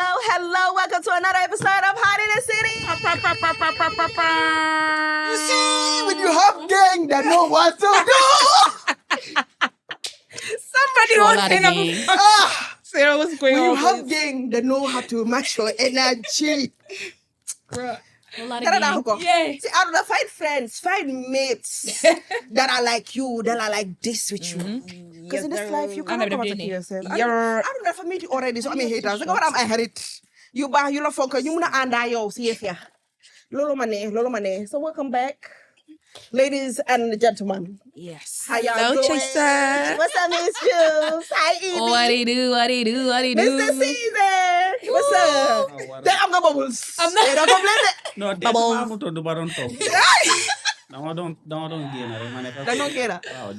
hello. Welcome to another episode of Hot in the City. You see, when you have gang that know what to do. Somebody was saying, Sarah, what's going When on? you have gang that know how to match your energy. Bruh. Yeah. See, I don't know, find friends, find mates that are like you, that are like this with you. Because in this life, you cannot come out to yourself. I don't know if I meet you already, so I'm a hater. Look what I'm ahead it. You buy, you love funka, you wanna anda yo, see if ya. Lolo mane. So welcome back, ladies and gentlemen. Yes. How y'all Hello, doing? Chaser. What's up, Miss Jules? Hi, Evie. What do you do? Mr. Caesar. What's up? Then I'm gonna bubbles. I'm not- They don't complain it. No, this Bubbles. is to the baron talk. Don't get it. Oh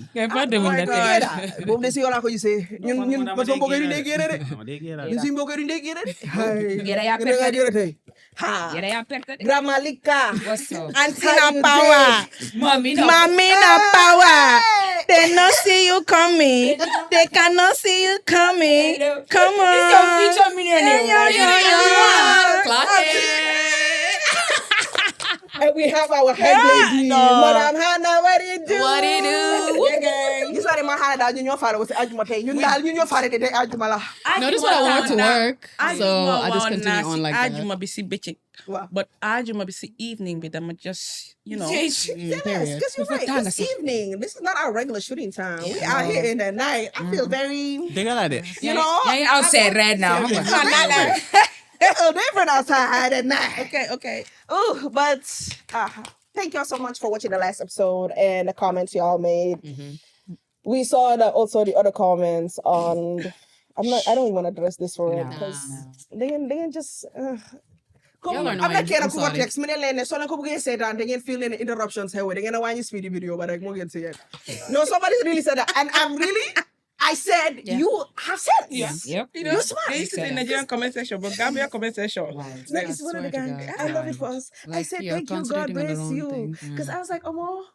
my God. Boobu de si yola ko gisee ñun parce que mbokk yi dañuy génne de ñun si mbokk yi dañuy génne de Yéen yaa nga perte jëre tey ha Yéen yaa perte de. Grandma Lika What's up? Antina power. Mommy no. Mamina power. They not see you coming. They cannot see you coming. Come on. This your future millionaire. Yeah. Clock it. and we have our head lady Madam Hannah. What do you do? What do you do? Yeah, gang. Gis nga ne ma Hannah daal ñun ñoo faare wu si ajuma tey ñun daal ñun ñoo faare te tey ajuma la No, this is what I want to work. So I just want continue on like that. Ajuma bisi bitching. Wow. But Ajuma bisi evening, but I'm just, Yes, because you're right. It's evening. This is not our regular shooting time. We out here in the night. I feel very, you know. Yeah, you're outside right now. It's a different outside at night. Okay. Oh, but thank y'all so much for watching the last episode and the comments y'all made. We saw that also the other comments on. I don't even want to address this one because they can just. Y'all are I'm not annoying. kidding. I'm I'm sorry. text me line. So like, come get said that they can feel any interruptions here. They can watch this speedy video, but I won't get to it. No, somebody really said that, and I'm really. I said you have sense. Yep. You know, You're smart. they used to say Nigerian comment section, but Gambia comment section. That is one of the gang. I love it for us. I Like, said, you're thank you, God concentrating on the bless wrong you. thing. Because I was like, oh,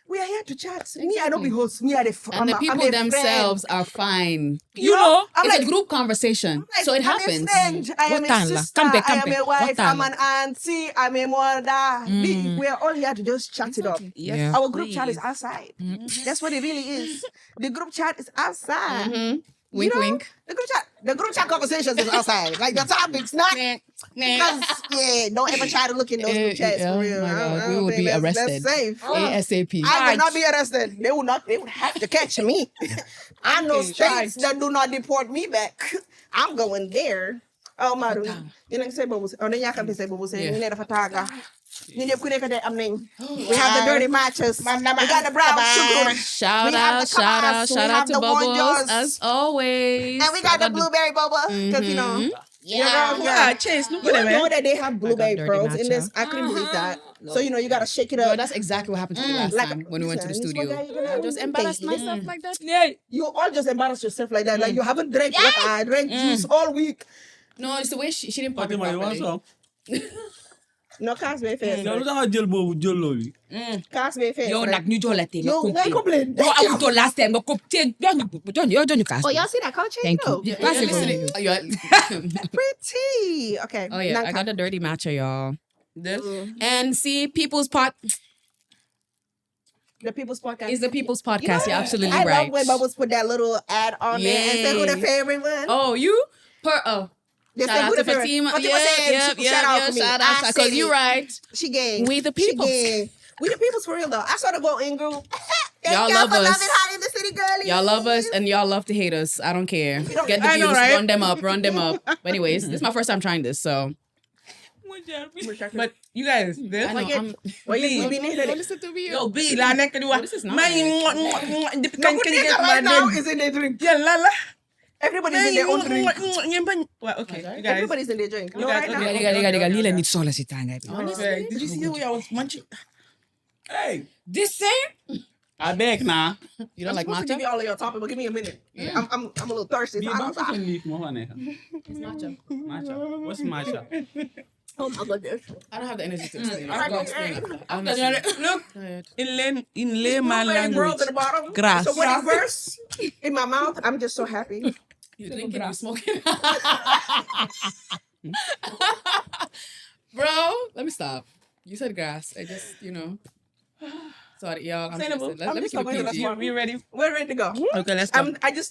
we are here to chat. Me, I don't be host. Me, I the And the people themselves are fine. You know, I'm It's like, a group conversation, so it happens. I'm a friend. I am a What sister. time, I am a wife. What I'm an auntie. I'm a mother. We are all here to just chat it up. yes, Yeah. Our group chat is outside. That's what it really is. The group chat is outside. Wink, You know, wink. The group chat conversations is outside. Like the topics, not because don't ever try to look in those group chats for real. Oh my I God, don't we would think be that's arrested. safe. ASAP. I would not be arrested. They would have to catch me. I know states that do not deport me back. I'm going there. Oh, Maru. You know, say, Bubbles. Oh, then you can say, Bubbles. You need a fataga. We have the dirty matches. We got the brown sugar. Shout We have out, the shout out, Kamas. We shout have out to the Bubbles Wonjos. as always. And we got the blueberry boba. Because, you know, yeah, Chase, look you at them, know man. that they have blueberry dirty pearls in matcha. this. I couldn't believe that. So, you know, you got to shake it Yo, up. that's exactly what happened to me last Like, time when we went to the listen, this studio. one guy, you know, I just embarrassed tasty. myself like that. Yeah, You all just embarrass yourself like that. Like you haven't drank water. I drank juice all week. No, it's the way she didn't pop it Fatima, you want properly. some? No, cast me face. Yow lu tax nga jël boobu jëlloo bi. Cast me face. yo, like, you don't let it. Yo, why complain? Yo, I would last time. Go take. Don't cast. Oh, y'all see that culture? Thank No. you. That's You're it. listening. Oh, you're- Pretty. Okay. oh yeah, I got the dirty matcha, y'all. This. And see, People's Pot The People's Podcast. is the People's You know, Podcast. You're absolutely I right. love when Bubbles put that little ad on there and say who the Yay. favorite one. Oh, you? They Shout say, out who to the favorite? Fatima. Fatima said, shout out to me. Shout I out. said Because you're it. right. She gave. We the She peoples. gave. We the peoples for real though. I saw the go in group. Thank Y'all y'all love for us. loving Hot in the City, girlies. Y'all love us and y'all love to hate us. I don't care. Get the I know, views. right? Run them up. Run them up. But anyways, this is my first time trying this, so. But you guys, this. I know, I'm, Well, you be don't needed. listen to me. Yo, B, la neck do this is nice. Man, Can right now is in their drink. Yeah, la la. Everybody's in their own drink. Well, okay, you guys. Everybody's in their drink. No, right now. Honestly, did you see the way I was munching? Hey, This same? I beg na. You don't like I'm supposed to give matcha? you all of your topic, but give me a minute. I'm a little thirsty. Di So I ba don't fa stop. leaf mo fa nekk? Matcha. Matcha. What's matcha? Oh my goodness. I don't have the energy to explain. Alright, I'll okay. explain it. I'm listening. Look, Go ahead. in layman Blueberry pearls language. at the bottom. Grass. So when it bursts in my mouth, I'm just so happy. You drinking, you smoking. Bro, let me stop. You said grass. I just, Sorry, y'all. I'm Sainabou, let me just keep going to it the PG. spot. We ready? We're ready to go. Okay, let's go.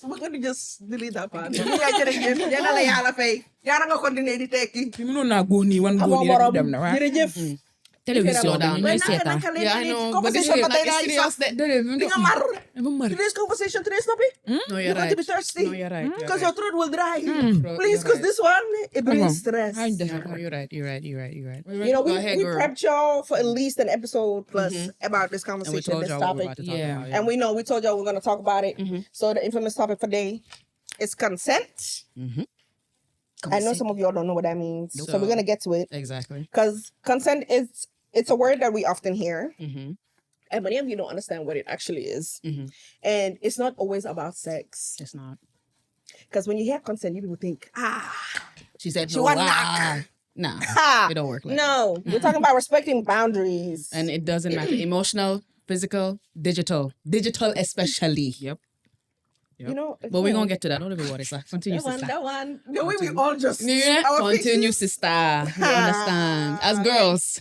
We're going to just delete that part. Yan na la yàlla fay. Yàlla nga continuer di tekki. Fi mu noonu naa góor nii wan góor Amoo nii rek morom. dem na waaye. Jërëjëf. Télévision down. bi ñooy seetaan. Yeah, I know. But this is Conversation ba tey it's daay serious. sax. Déedéet Di nga mar. dafa mar. Today's conversation, today's topic. No, You're you're going right. to be thirsty. No, you're right. Because your throat will dry. Bro, Please, you're because right. this one, it brings stress. Ay, Yeah, no, you're right. You're right. You're right. You're right. You know, Go we ahead, we girl. prepped y'all for at least an episode plus about this And we conversation, told this y'all what we're topic. about to talk Yeah. about. And we told y'all we're going to talk about it. So the infamous topic for today is consent. I know some of y'all don't know what that means. So we're going to get to it. Exactly. Because consent it's a word that we often hear. Mm-hmm. And many of you don't understand what it actually is. Mm-hmm. And it's not always about sex. It's not. Because when you hear consent, you people think, She said she no. want Nah. Nah. ah. It don't work like that. No, we're talking about respecting boundaries. And it doesn't matter. Emotional, physical, digital. Digital especially. Yep. You know, But we're going to get to that. Don't even worry, sir. Continue, sister. that one. The way we all just Yeah. our Continue, faces. sister. You understand? As girls.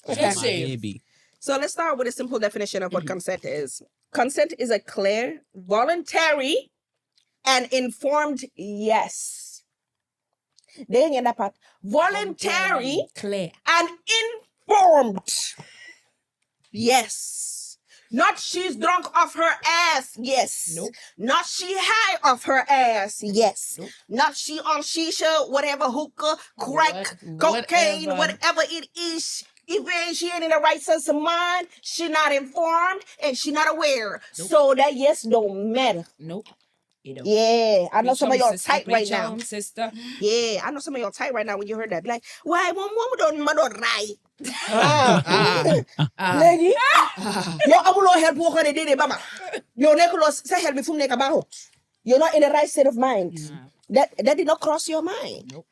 Baby. So let's start with a simple definition of what consent is. Consent is a clear, voluntary, and informed yes. Then in that part, voluntary Clear. and informed. Yes. Not she's drunk off her ass. Yes. Nope. Not she high off her ass. Yes. Not she on shisha, whatever, hookah, crack, cocaine, whatever it is. Even she ain't in the right sense of mind, she not informed and she not aware. So that yes don't matter. Nope. You don't. Yeah, I know Preach some of on, y'all sister, tight right preach now. on, sister. Yeah, I know some of y'all tight right now when you heard that. Be like, why one don't right? Lady, yo amulo help wo ko de de mama. Yo nekulo say help me fum nek about. You're not in the right state of mind. That did not cross your mind. Nope.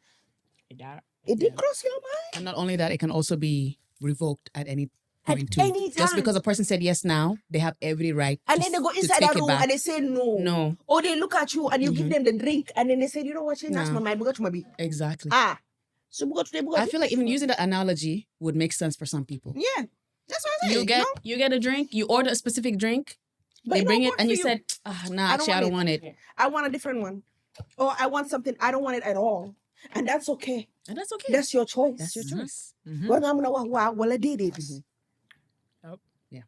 It did cross your mind. And not only that, it can also be revoked at any At point too. any Just time. because a person said yes now, they have every right And to, then they go to inside take that it room back. and they say no. No. Or they look at you and you give them the drink and then they say, you know what, change that's my mind. Because maybe Exactly. so I feel like even using that analogy would make sense for some people. yeah, that's what I'm saying. You get a drink, you order a specific drink, But they it bring don't it, work and for you you. said, nah, actually, I don't want it. I want a different one. Or I want something, I don't want it at all. And that's okay. And that's okay. That's your choice. That's your choice. Well, I'm gonna well, I did it. Yeah.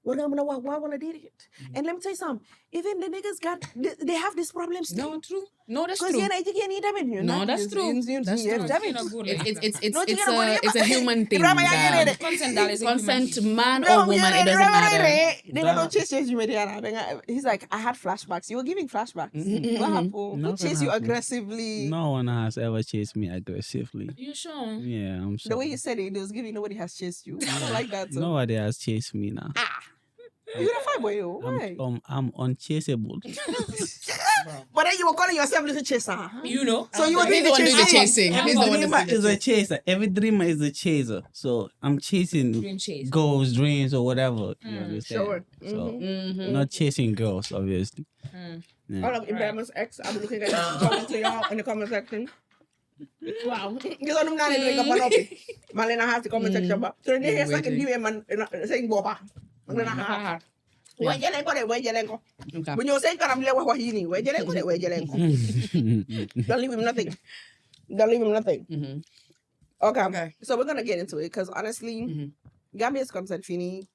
Well, I'm gonna well, I did it. And let me tell you something. Even the niggas they have these problems too. No, true. No, that's Because true. you can't eat them in you. No, that's true. That's true. It's a human thing. that consent, man or woman, it doesn't matter. They don't chase you, Mediana. He's like, I had flashbacks. You were giving flashbacks. What happened? Who Nothing chased you happened. aggressively? No one has ever chased me aggressively. You sure? Yeah, I'm sure. The way you said it was giving nobody has chased you. I don't like that. So. Nobody has chased me now. You're a fine boy. Why? I'm unchaseable. But then you were calling yourself little chaser. You know. So you were He's doing the one doing the chasing. chasing. Every He's the one dreamer doing is a chaser. Every dreamer is a chaser. So I'm chasing Dream chase. goals, dreams, or whatever. You understand? Sure. So not chasing girls, obviously. Yeah. All of Ibrahim's ex, I'm looking at talking to y'all in the comment section. Wow. You don't know anything about it. Malena has the comment section. But so they hear second you man saying Boba. Where you go? Where you go? Okay. When you say I'm there, what you need? Where you go? Where you go? Don't leave him nothing. Don't leave him nothing. Mm-hmm. Okay. So we're gonna get into it because honestly, Gambia's consent fini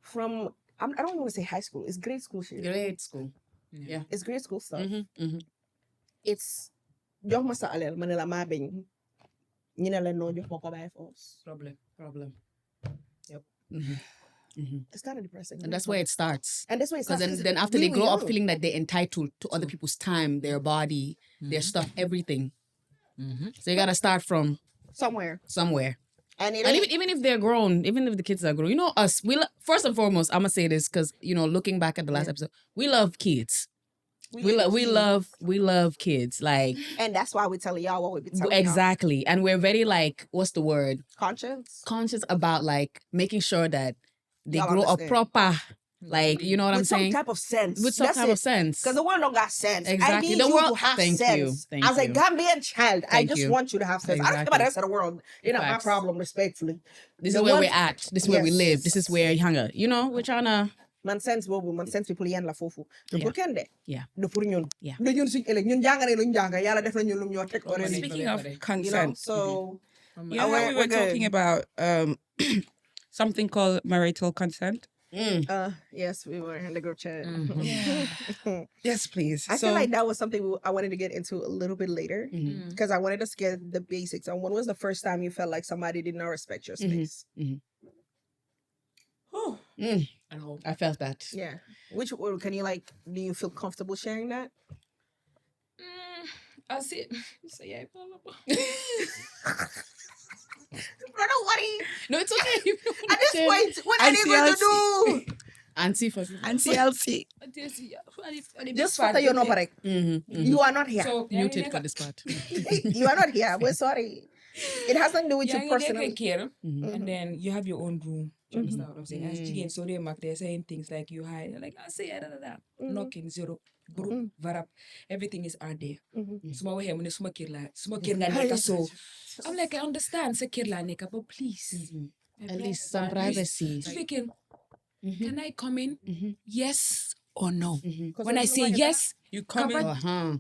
from I don't even want to say high school. It's grade school shit. Grade school. Yeah. It's grade school stuff. Mm-hmm. It's jox ma sa alal ma ne la maa bañ ñu ne la noo jox ma ko by force. Problem. Yep. It's kind of depressing. And that's where it starts. And that's why it Because starts. then after they really grow up young. feeling that they're entitled to other people's time, their body, their stuff, everything. So you gotta start from somewhere. somewhere. And it And ain't- even if they're grown, even if the kids are grown, you know us, first and foremost, I'm gonna say this because looking back at the last episode, we love kids. We love kids. Like and that's why we tell y'all what we be telling y'all. exactly. And we're very like, what's the word? Conscious. Conscious about like making sure that they Y'all grow up understand. proper. Like, you know what I'm With some saying? type of sense. With some type of sense. Because the world don't got sense. I Exactly. need The you world- to have Thank sense. you. Thank As a you. Gambian child, I Thank just you. want you to have sense. I don't care about the rest of the world. It's not my Facts. problem, respectfully. This The is where one- we're at. This is where we Yes. live. This is where you hang out. You know, we're trying to... Man sense boobu, man sense people yan la fofu. Du Yeah. pour kenn de. Yeah. Du pour ñun. Yeah. Du ñun suñ ëllëg ñun jàngale luñ jàng yàlla def na ñun lu ñoo teg already. Speaking of You know, consent, so you know how we were talking about something called marital consent? yes, we were in the group chat. Yes, please. I feel like that was something I wanted to get into a little bit later because I wanted us to get the basics. And when was the first time you felt like somebody did not respect your space? I felt that. Yeah. Which can you like? Do you feel comfortable sharing that? I see it. So yeah, blah, blah, blah. Brother, what No, it's okay. at this point, what are they going to do? Auntie for... NCLC. Just for you know, Parek. You are not here. So Muted for this part. You are not here. We're sorry. It has nothing to do with you personally. care, and then you have your own room. Do you understand what I'm saying? As chicken, so they're saying things like you hide, like I say, knocking zero, group, varap, everything is out there. Small hair, when small kid like so. I'm like, I understand, say kid like but please, At least some privacy. Speaking, can I come in? Yes or no? When I say yes, you come in.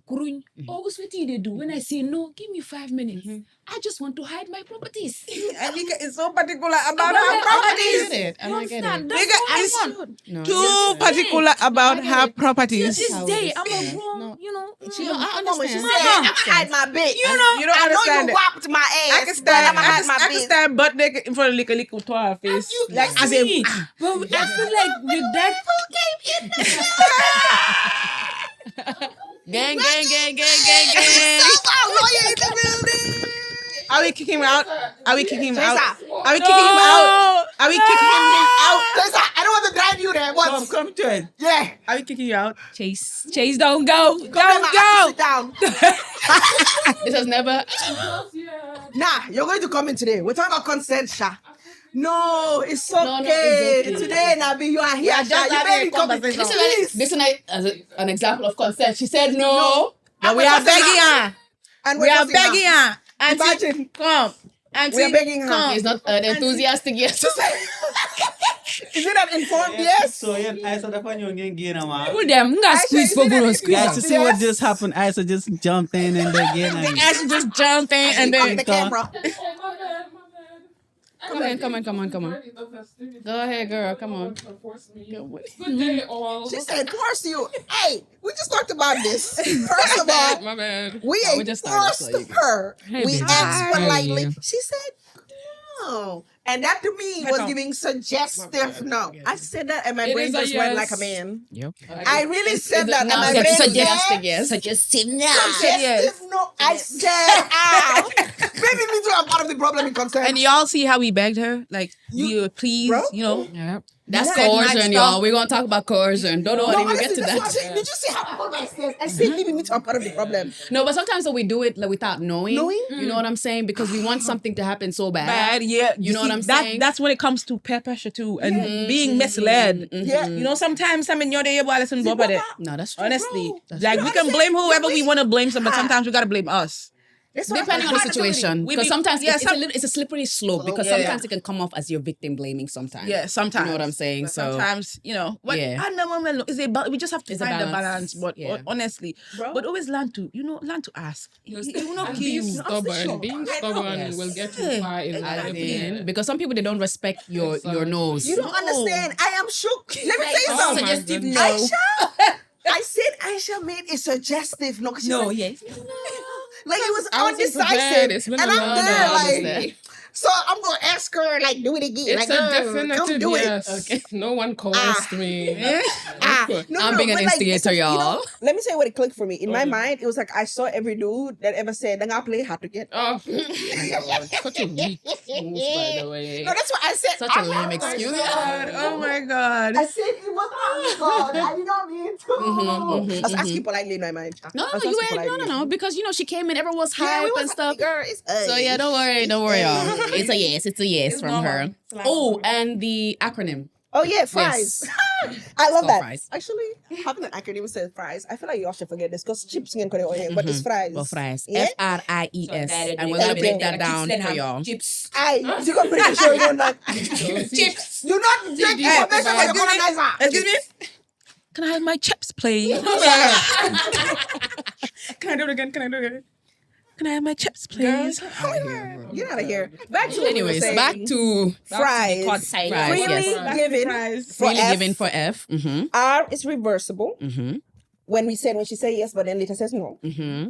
Kurun, always what do they do? When I say no, give me 5 minutes. I just want to hide my properties. Anika is so particular about I her properties. get it. And I get it. That's Nigga what I is want. No, too particular about her properties. This day, I'm Yeah. a grown, No. you know. I When she understand. said, I'm gonna hide my bitch. You know, you don't I know understand you it. whopped my ass, I can but I'm stand, gonna hide my I can bitch. stand butt naked in front of lick to her face. Like as a But I feel like with that, Gang, gang, gang, gang, gang, gang. Lawyer in the building. Are we kicking him out? Are we kicking him out? Teresa. Are we kicking him out? Are we kicking him out? Teresa, I don't want to drive you there. What? Come to it. Yeah. Are we kicking you out? Chase, don't go. Come Don't here, go. sit down. This has never... Nah, you're going to come in today. We're talking about consent, Sha. No, it's okay. No, it's okay. Today, Nabi, you are here, Yeah, Sha. just You having made a me come in. conversation. This is an example of consent. She said no. But we are begging her. And We we're are trusting begging her. her. Auntie, Imagine. come. Auntie, We are begging her. come. He's not enthusiastic yet. Is it an informed yes? So yeah, I saw the fun you again, man. Put them, I'm gonna squeeze for bonus. Guys, to see what just happened, I just jumped in and again. And Ashley just jumped in and On then the camera. Come on. Go ahead, girl. Come on. She said, force you. Hey, we just talked about this. First of all, My bad. we we ain't just started, forced so you- her. Hey, We baby. asked Hi. politely. She said, no. And that to me was no. giving suggestive no. I said that and my It brain is a just went yes. like a man. Yep. I really said that and Now my it's brain suggesting yes. Suggestive Suggestive no. I said, ow. Maybe me too, I'm part of the problem in consent. and y'all see how we begged her, like you please, Bro? you know. Yeah. That's Said nice coercion, stuff. y'all. We're going to talk about coercion. Don't No, even honestly, get to that's what I'm that. saying. Did you see how I hold my stairs? I said maybe me too, I'm part of the problem. No, but sometimes we do it like, without knowing. You know what I'm saying? Because we want something to happen so bad. Bad, yeah. You know what I'm that, saying? That's when it comes to peer pressure too, and being misled. Yeah. You know, sometimes I mean you're there, but listen, Boba there. No, that's true. Honestly, That's like true. we can blame whoever we want to blame, but sometimes we gotta blame us. That's what Depending I'm on the trying to tell you. situation. We Because be- sometimes yeah, it's a slippery slope. Because Yeah, sometimes yeah. it can come off as your victim blaming sometimes. Yeah, sometimes. You know what I'm saying? But So sometimes, you know, what Yeah. at the moment is we just have to It's a find the balance. balance. But Yeah. honestly, Bro. but always learn to ask. You will not And kill being you. stubborn, Yes. will get you far in I life. mean, because some people they don't respect your nose. You don't understand. I am shook. Let me tell you Oh something. my Suggestive goodness. no. Aisha, I said Aisha made a suggestive no. 'cause she said, yes. like it was I wasn't undecisive, prepared. It's been and a I'm long there day. like. So I'm gonna ask her like do it again. It's like, a come definitive do yes. it. No one coerced me. I'm being an but, instigator, it's- y'all. Let me say what it clicked for me. In my mind, it was like I saw every dude that ever said, "Then I'll play hard to get." Oh, such a weak move, by the way. No, that's what I said. Such a lame excuse. Oh my god. I said it was oh God. I did not mean to. I was asking politely in my mind. No, I was you asking ain't. politely. No. Because she came in, everyone was Yeah, we hype was and stuff. Girl, it's us. So yeah, don't worry, y'all. It's a yes from her. Oh, and the acronym. Oh yeah, Yes. fries. I love called that. fries. Actually, having an acronym says fries. I feel like y'all should forget this because chips can call it, but it's fries. Well, fries. Yeah? Fries. So, And we're gonna Okay. break that down Chips, for y'all. Chips. You can pretty sure you don't like Chips. do not take information from the colonizer. Excuse me. Can I have my chips, please? Can I do it again? Can I have my chips, please? Get out of here. Back to what we were Anyways, saying. back to fries. fries. Freely Yes. given for Freely F. given for F. Mm-hmm. R is reversible. Mm-hmm. When she say yes, but then later says no. Mm-hmm.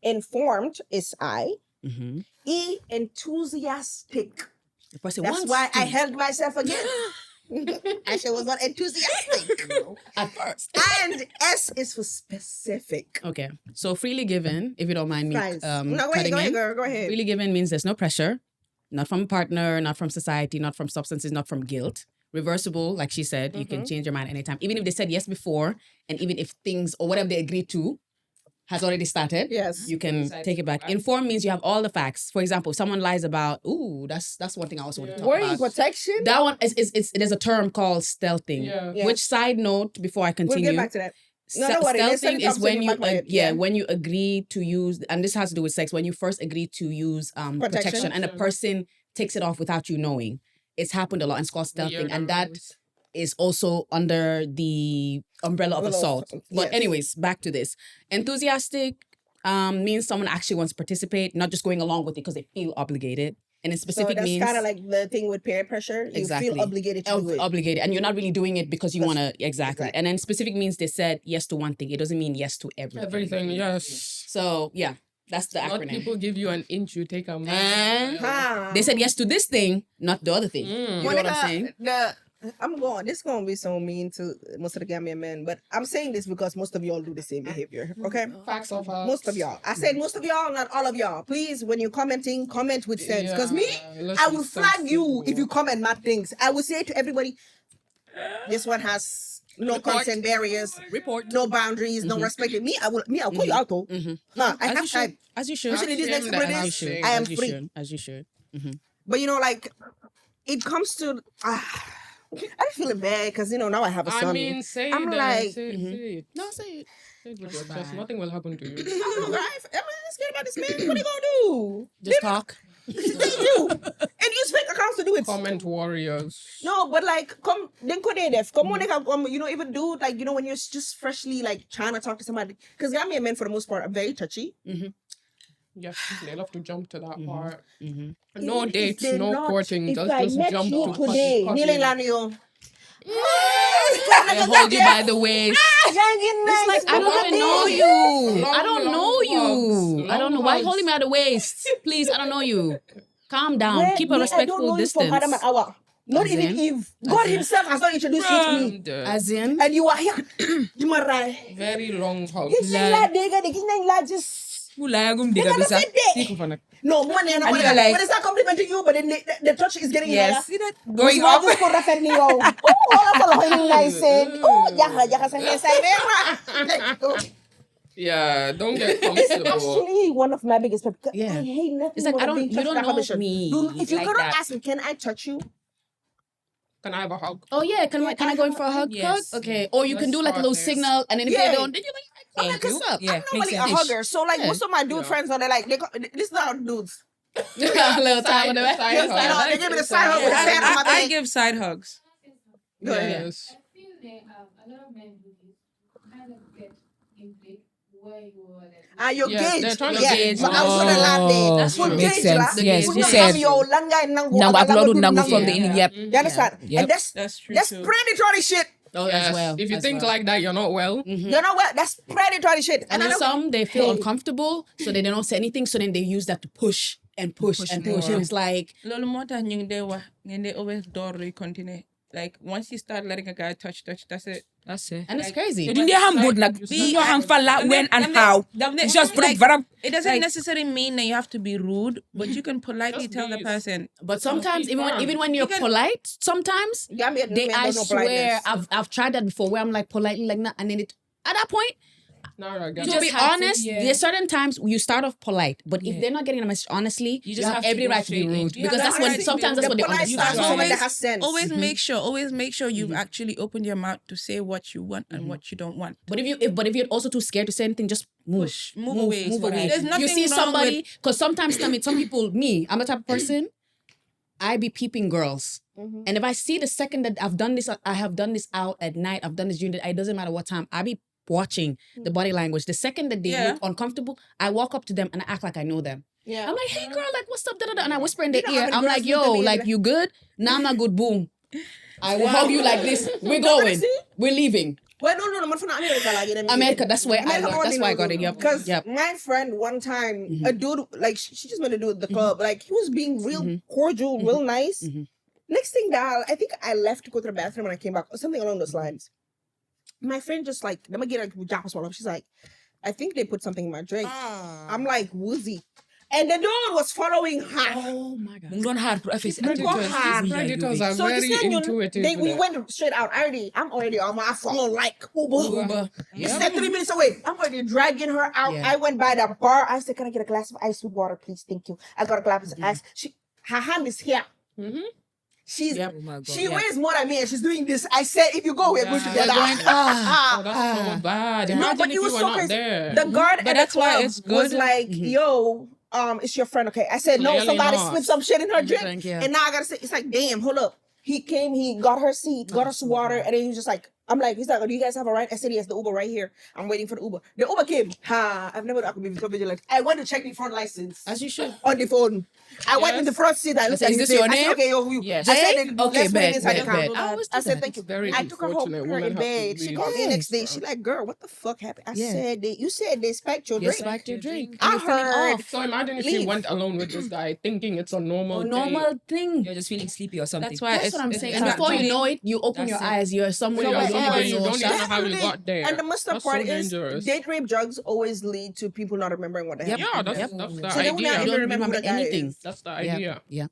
Informed is I. Mm-hmm. E, enthusiastic. The person That's wants why to. I held myself again. Asha was not enthusiastic. At first. And S is for specific. Okay. So freely given, if you don't mind me Fries. No, go cutting ahead, in. girl. Go ahead. Freely given means there's no pressure, not from a partner, not from society, not from substances, not from guilt. Reversible, like she said, you can change your mind anytime. Even if they said yes before, and even if things or whatever they agreed to has already started, Yes. you can take it back. Informed means you have all the facts. For example, if someone lies about, that's one thing I also want to talk Worry about. protection. That one is there's a term called stealthing. Yeah. Which side note before I We'll continue? get back to that. No, don't worry. There's Stealthing something is when you back my head. when you agree to use, and this has to do with sex, when you first agree to use protection and a person takes it off without you knowing. It's happened a lot and it's called stealthing, and that is also under the umbrella of assault. But anyways, back to this. Enthusiastic means someone actually wants to participate, not just going along with it because they feel obligated. And in specific so that's means kind of like the thing with peer pressure. You feel obligated to do it. Obligated, and you're not really doing it because you want to. Exactly. And then specific means they said yes to one thing. It doesn't mean yes to everything. Everything, yes. So yeah, that's the Not acronym. people give you an inch, you take a mile. And they said yes to this thing, not the other thing. You know what I'm saying? This is gonna be so mean to most of the Gambian men, but I'm saying this because most of y'all do the same behavior. Okay? Facts of facts. Most of y'all. I said most of y'all, not all of y'all. Please, when you're commenting, comment with sense. Because me, I will flag you if you comment mad things. I will say to everybody, this one has no consent barriers, no boundaries, no respect. I'll call you out though. Nah, I have time. As you should. Especially these next couple of days, I am free. As you should. But like, it comes to I'm feeling bad because now I have a son. I mean, say I'm that. like, Say it. No, say it. Say it with your chest. Nothing will happen to you. I'm scared about this man. What are you gonna do? Just talk. They do. And use fake accounts to do it. Comment warriors. No, but come on, they can come, even do when you're just freshly trying to talk to somebody. Because Gambian men for the most part are very touchy. Yes, they love to jump to that part. Even No if dates, they're no not- courting. If Just I met jump you to today, cuddling. kneeling on you. They hold you by the waist. It's like, I don't even know you. I don't know you. I don't know. Why holding me at the waist? Please, I don't know you. Calm down. Keep a respectful distance. Not As even in? Eve. God himself has not introduced you to me. As in? And you are here. You are right. Very long hug. No, one and And one. you're like- But it's not complimenting you, but then the touch is getting Yes. higher. Going up. Yeah, don't get It's comfortable. actually one of my biggest pet peeves. Yeah. I hate nothing. It's like, more than being you touched don't without know permission. me If you like cannot that. ask me, can I touch you? Can I have a hug? Oh yeah, can I go in for a hug? Yes. Hug? Okay. Or you can Let's do like a start little there. signal, and then if Yeah. they don't, then you're like, Thank you. Yeah, I'm normally makes a sense. hugger, so most of my dude friends are this is not dudes. a little time on the back. Side Yes, hug. I know. They give me the side hug with a I, fan on my I back. give side hugs. Go ahead. Yes. I feel they a lot of men do this, kind of get into where you are. You're Yes, gauge. they're trying to Yeah, gauge. so I was gonna land there. That's Full true. gauge, Makes sense. lah. Yes, Full you gauge, said- yo, langa and nangu, Nangu, abang upload nangu, nangu nangu. from the Yeah. You understand? Yep. And That's true that's too. predatory shit. Oh, Yes. as well. If you as think well. like that, you're not well. You know what? That's predatory shit. And I then don't- some, they feel Hey. uncomfortable, so they don't say anything, so then they use that to push and push and push. more. And it's like, Lolo mota nyung de wa ngende always door you continue. Like once you start letting a guy touch, that's it. That's it. and it's crazy. You didn't ham good like be your hand falla when and how. It's just like, it doesn't necessarily mean that you have to be rude, but you can politely Just tell the be- person. But sometimes, even fun. when you're polite, sometimes Gambian they, men I don't know swear, politeness. I've tried that before, where I'm like politely like that, and then at that point, No, I get To it. be honest, there's certain times you start off polite, but if Yeah. they're not getting a message honestly, you just have have to every go right to be straight in. rude Yeah, because that's when sometimes that's the when they polite understand. style, someone that has sense. Always make sure you've actually opened your mouth to say what you want and what you don't want. But if you're also too scared to say anything, just move. Move away. Move away. There's nothing You see wrong somebody, because sometimes some people, me, I'm the type of person, I be peeping girls. And if I see the second that I've done this, I have done this out at night, I've done this during the day, it doesn't matter what time, I be watching the body language. The second that they look uncomfortable, I walk up to them and I act like I know them. Yeah. I'm like, hey girl, like what's up? Da-da-da. And I whisper in their You know how ear. many I'm girls like, look at yo, me like like- you good? Nah, I'm not good. Boom. I will hug you like this. We're going. see? We're leaving. Well, no, man, for America, like, America, that's where I learned. That's why I got it. Yep. Because Yep. my friend one time, a dude, like she just met a dude at the club, like he was being real cordial, real nice. Next thing that I think I left to go to the bathroom and I came back, or something along those lines. My friend just like, let me get a drop of swallow. She's like, I think they put something in my drink. I'm like, woozy. And the dude was following her. Oh my God. Don't hard Predators are So very this thing, intuitive. we with it. went straight out. I'm already on my phone like Uber. It's Yep. like 3 minutes away. I'm already dragging her out. Yeah. I went by the bar. I said, can I get a glass of ice with water, please? Thank you. I got a glass of ice. Her hand is here. She's Yep. Oh my God. she weighs more than me and she's doing this. I said, if you go, we're going together. Oh, that's so bad. No, Imagine but if it you was were so not crazy. there. The guard But at that's the why club it's was good. like, yo, it's your friend, okay? I said, no, Clearly somebody not. slipped some shit in her drink. Drink, yeah. And now I gotta say, it's like, damn, hold up. He came, he got her seat, got us water, and then he was just like, he's like, do you guys have a ride? I said, yes, the Uber right here. I'm waiting for the Uber. The Uber came. I've never I could be so vigilant. I went to check the front license. As you should. On the phone. I went in the front seat. I looked Is at this his your I said, name? okay, yo, you. Yes. I said, Hey? let's Okay, wait bet, inside the bet, car. bet. I always do I said, that. thank you. Very I took her home, unfortunate. put her in Women have to bed. She be called me the nice, next day. bro. She like, girl, what the fuck happened? I Yeah. said, you said they spiked your You drink. spiked your drink. I And you're feeling heard. off. So imagine if Leave. she went alone with this guy thinking it's a normal A date. normal thing. You're just feeling sleepy or something. That's why That's what I'm saying. And it's before you actually- know it, you open your That's it. eyes. You're somewhere You're you somewhere don't you even know. don't even know how you Definitely. got there. And the messed up That's so part is dangerous. date rape drugs always lead to people not remembering what they Yep. happened. Yeah, that's Yep. the So they will not idea. even don't remember who remember the guy anything. is. That's the Yeah. idea. Yeah.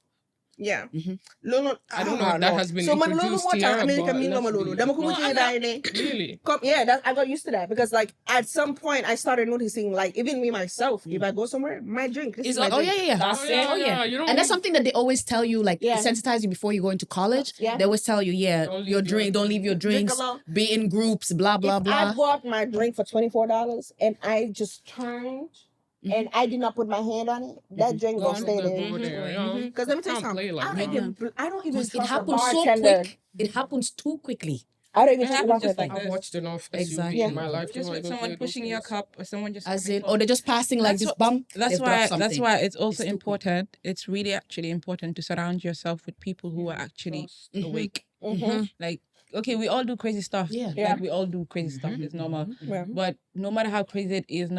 Yeah. Mhm. Lolo, I don't know if that has been so man, Lolo introduced watch here, American but me no let's Lolo. be- Dama kumu No, chini I'm dai ne. Really? Yeah, I got used to that because like at some point I started noticing like even me myself, if I go somewhere, my drink. This is my Oh drink. yeah, yeah, yeah. That's Oh, it. yeah, Oh yeah. you don't And that's need- something that they always tell you, like Yeah. sensitize you before you go into college. Yeah. They always tell you, Don't leave your your drink, don't leave your Drink drinks, alone. be in groups, blah blah If blah. I bought my drink for $24 and I just turned and I did not put my hand on it, that drink gonna stay there. Go there, you know? Because let me tell you Can't play something. like I that. don't even It trust a happens so bartender. quick. It happens too quickly. I don't even It trust a happens just bartender. like I've watched enough SUV Exactly. in my life. to Just know I with don't someone play those pushing your things. cup or someone just As coming in, for- or they're just passing like this bump. That's they've why dropped something. that's why it's also stupid. important. It's really actually important to surround yourself with people who are actually awake. Like, okay, we all do crazy stuff. Yeah. Like we all do crazy stuff. It's normal. Yeah. But no matter how crazy it is,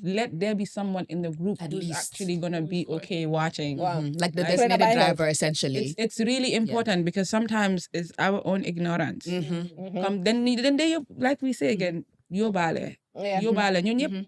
let there be someone in the group At who's least. actually gonna be okay watching. Like the Like- designated Like- driver, essentially. It's really important because sometimes it's our own ignorance. Come then they like we say again, yobale. Yeah. Yobale.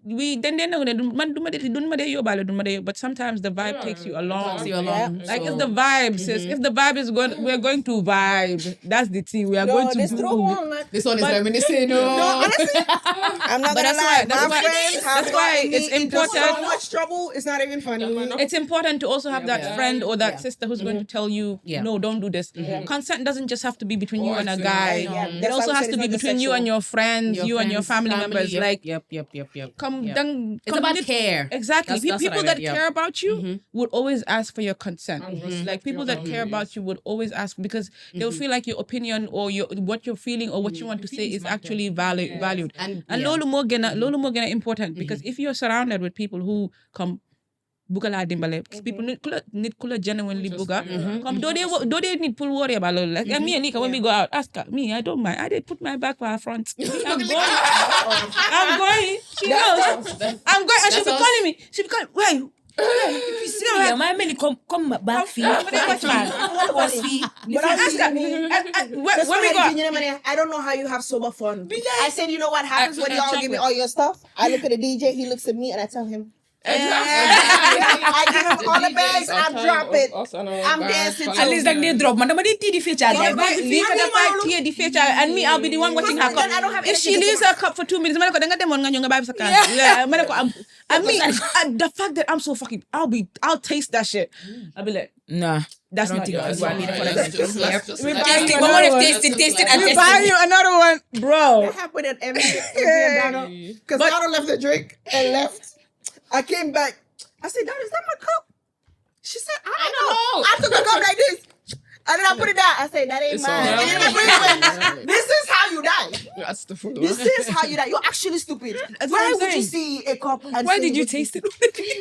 We then they know that man do yobale, but sometimes the vibe takes you along. Takes you along. Like So- if the vibe says if the vibe is good, we're going to vibe. That's the thing. We are No, going to this do. true one. This one is reminiscing. No, honestly, I'm not But gonna that's lie. why- that's My why- friends have that's why gotten me it's into so important- much trouble. It's not even funny. It's important to also have that Yeah. friend or that Yeah. sister who's going to tell you, Yeah. no, don't do this. Consent doesn't just have to be between you Or and a it's guy. Yeah, It that's why also we has said to it's be not just between you and sexual. your friends, you and your family members. Yep, Like, yep. come, Yep. then It's come about with- care. Exactly. That's what I People meant, that yep. care about you would always ask for your consent. Mhm. Like people that care about you would always ask because they'll feel like your opinion or what you're feeling or what you want to say is actually valued. And And yeah. lolu mo gëna important because if you're surrounded with people who come buga laa dimbale people nit ku la genuinely buga come do they need to worry about lolu like me and Nika when we go out ask her me I don't mind I did put my back for her front I'm going she knows I'm going and she'll be calling me wait Yeah, my man, come back fee. Cost fee. But I ask her when we go out, I don't know how you have sober fun. I said, you know what happens when y'all give me all your stuff? I look at the DJ, he looks at me, and I tell him, I give him all the bags, I drop it. I'm dancing At least like they drop. Man, nobody the feature. Leave the fight here, the future, and me, I'll be the one watching her cup. I don't have If she leaves her cup for 2 minutes, the fact that I'm so fucking, I'll taste that shit. I'll be like, Nah. that's not think yours. I need it for Let's just We buy Taste you it. One more another taste it, and We taste buy it. you another one, bro. That happened at MJ because Donna left the drink and left. I came back. I said, Donna, is that my cup? She said, I don't know. I took the cup like this. And then I put it down. I said, that ain't It's mine. all right. And then I went, this is how you die. That's the food. This is how you die. You're actually stupid. That's Why what I'm would you saying. see a cup and Why say did you what taste it?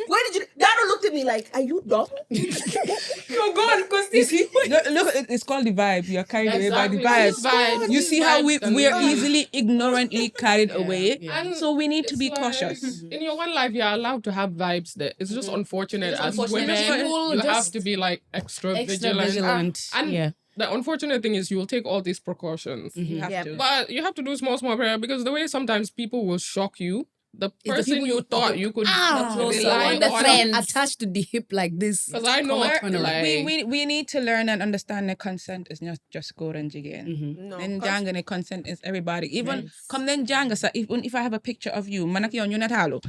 Why did you? Donna looked at me like, are you dumb? You're gone because this is. Look, it's called the vibe. You're carried away by the Exactly. vibes. You see how we're easily ignorantly carried away. And So we need to be it's cautious. In your one life, you're allowed to have vibes there. It's just unfortunate It's as unfortunate. women, People you have just to be like extra extra vigilant. vigilant. And Yeah. the unfortunate thing is you will take all these precautions. You have Yeah. to. But you have to do small prayer because the way sometimes people will shock you, the the person people you you thought you could closer rely one, the on. friend. Attached to the hip like this. Because I know, Turn around. like, We need to learn and understand that consent is not just go and again. No. Then janga ne consent is everybody. Even come then janga sa if I have a picture of you, manaki on you not halo.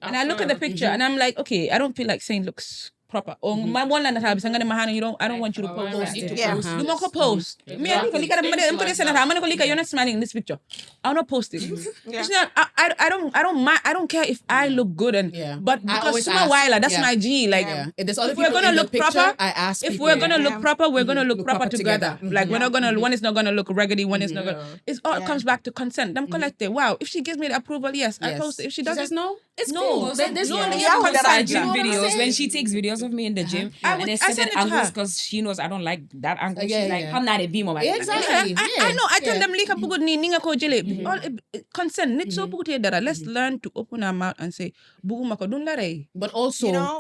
And I look at the picture and I'm like, okay, I don't feel like saying looks proper. Oh, my one line that I don't want you to post it. Yeah. You moko post. Me I think I'm gonna go you're not smiling in this picture. I'll not post it. It's not, I don't mind. I don't care if I look good but I because always Suma ask. Wyler, that's Yeah. my G. Like If there's other if we're people gonna in the look picture, proper, I ask if people. we're gonna look proper, we're gonna look Look proper proper together. together. Like we're not gonna one is not gonna look raggedy, one is not gonna. It all comes back to consent. I'm collected. Wow, if she gives me the approval, yes, I post it. If she says doesn't, no, it's no. cool. There's No, no yeah, Yeah, with with that that idea. videos when she takes videos of me in the gym and they I set send it it to her. angles because she knows I don't like that angle. Yeah, She's like, yeah. I'm not a beam of Exactly. I know. I tell them lika pugod ni ninga ko jele. All consent. Nit so pugod dara. Let's learn to open our mouth and say bugu mako dun lare. But also You know-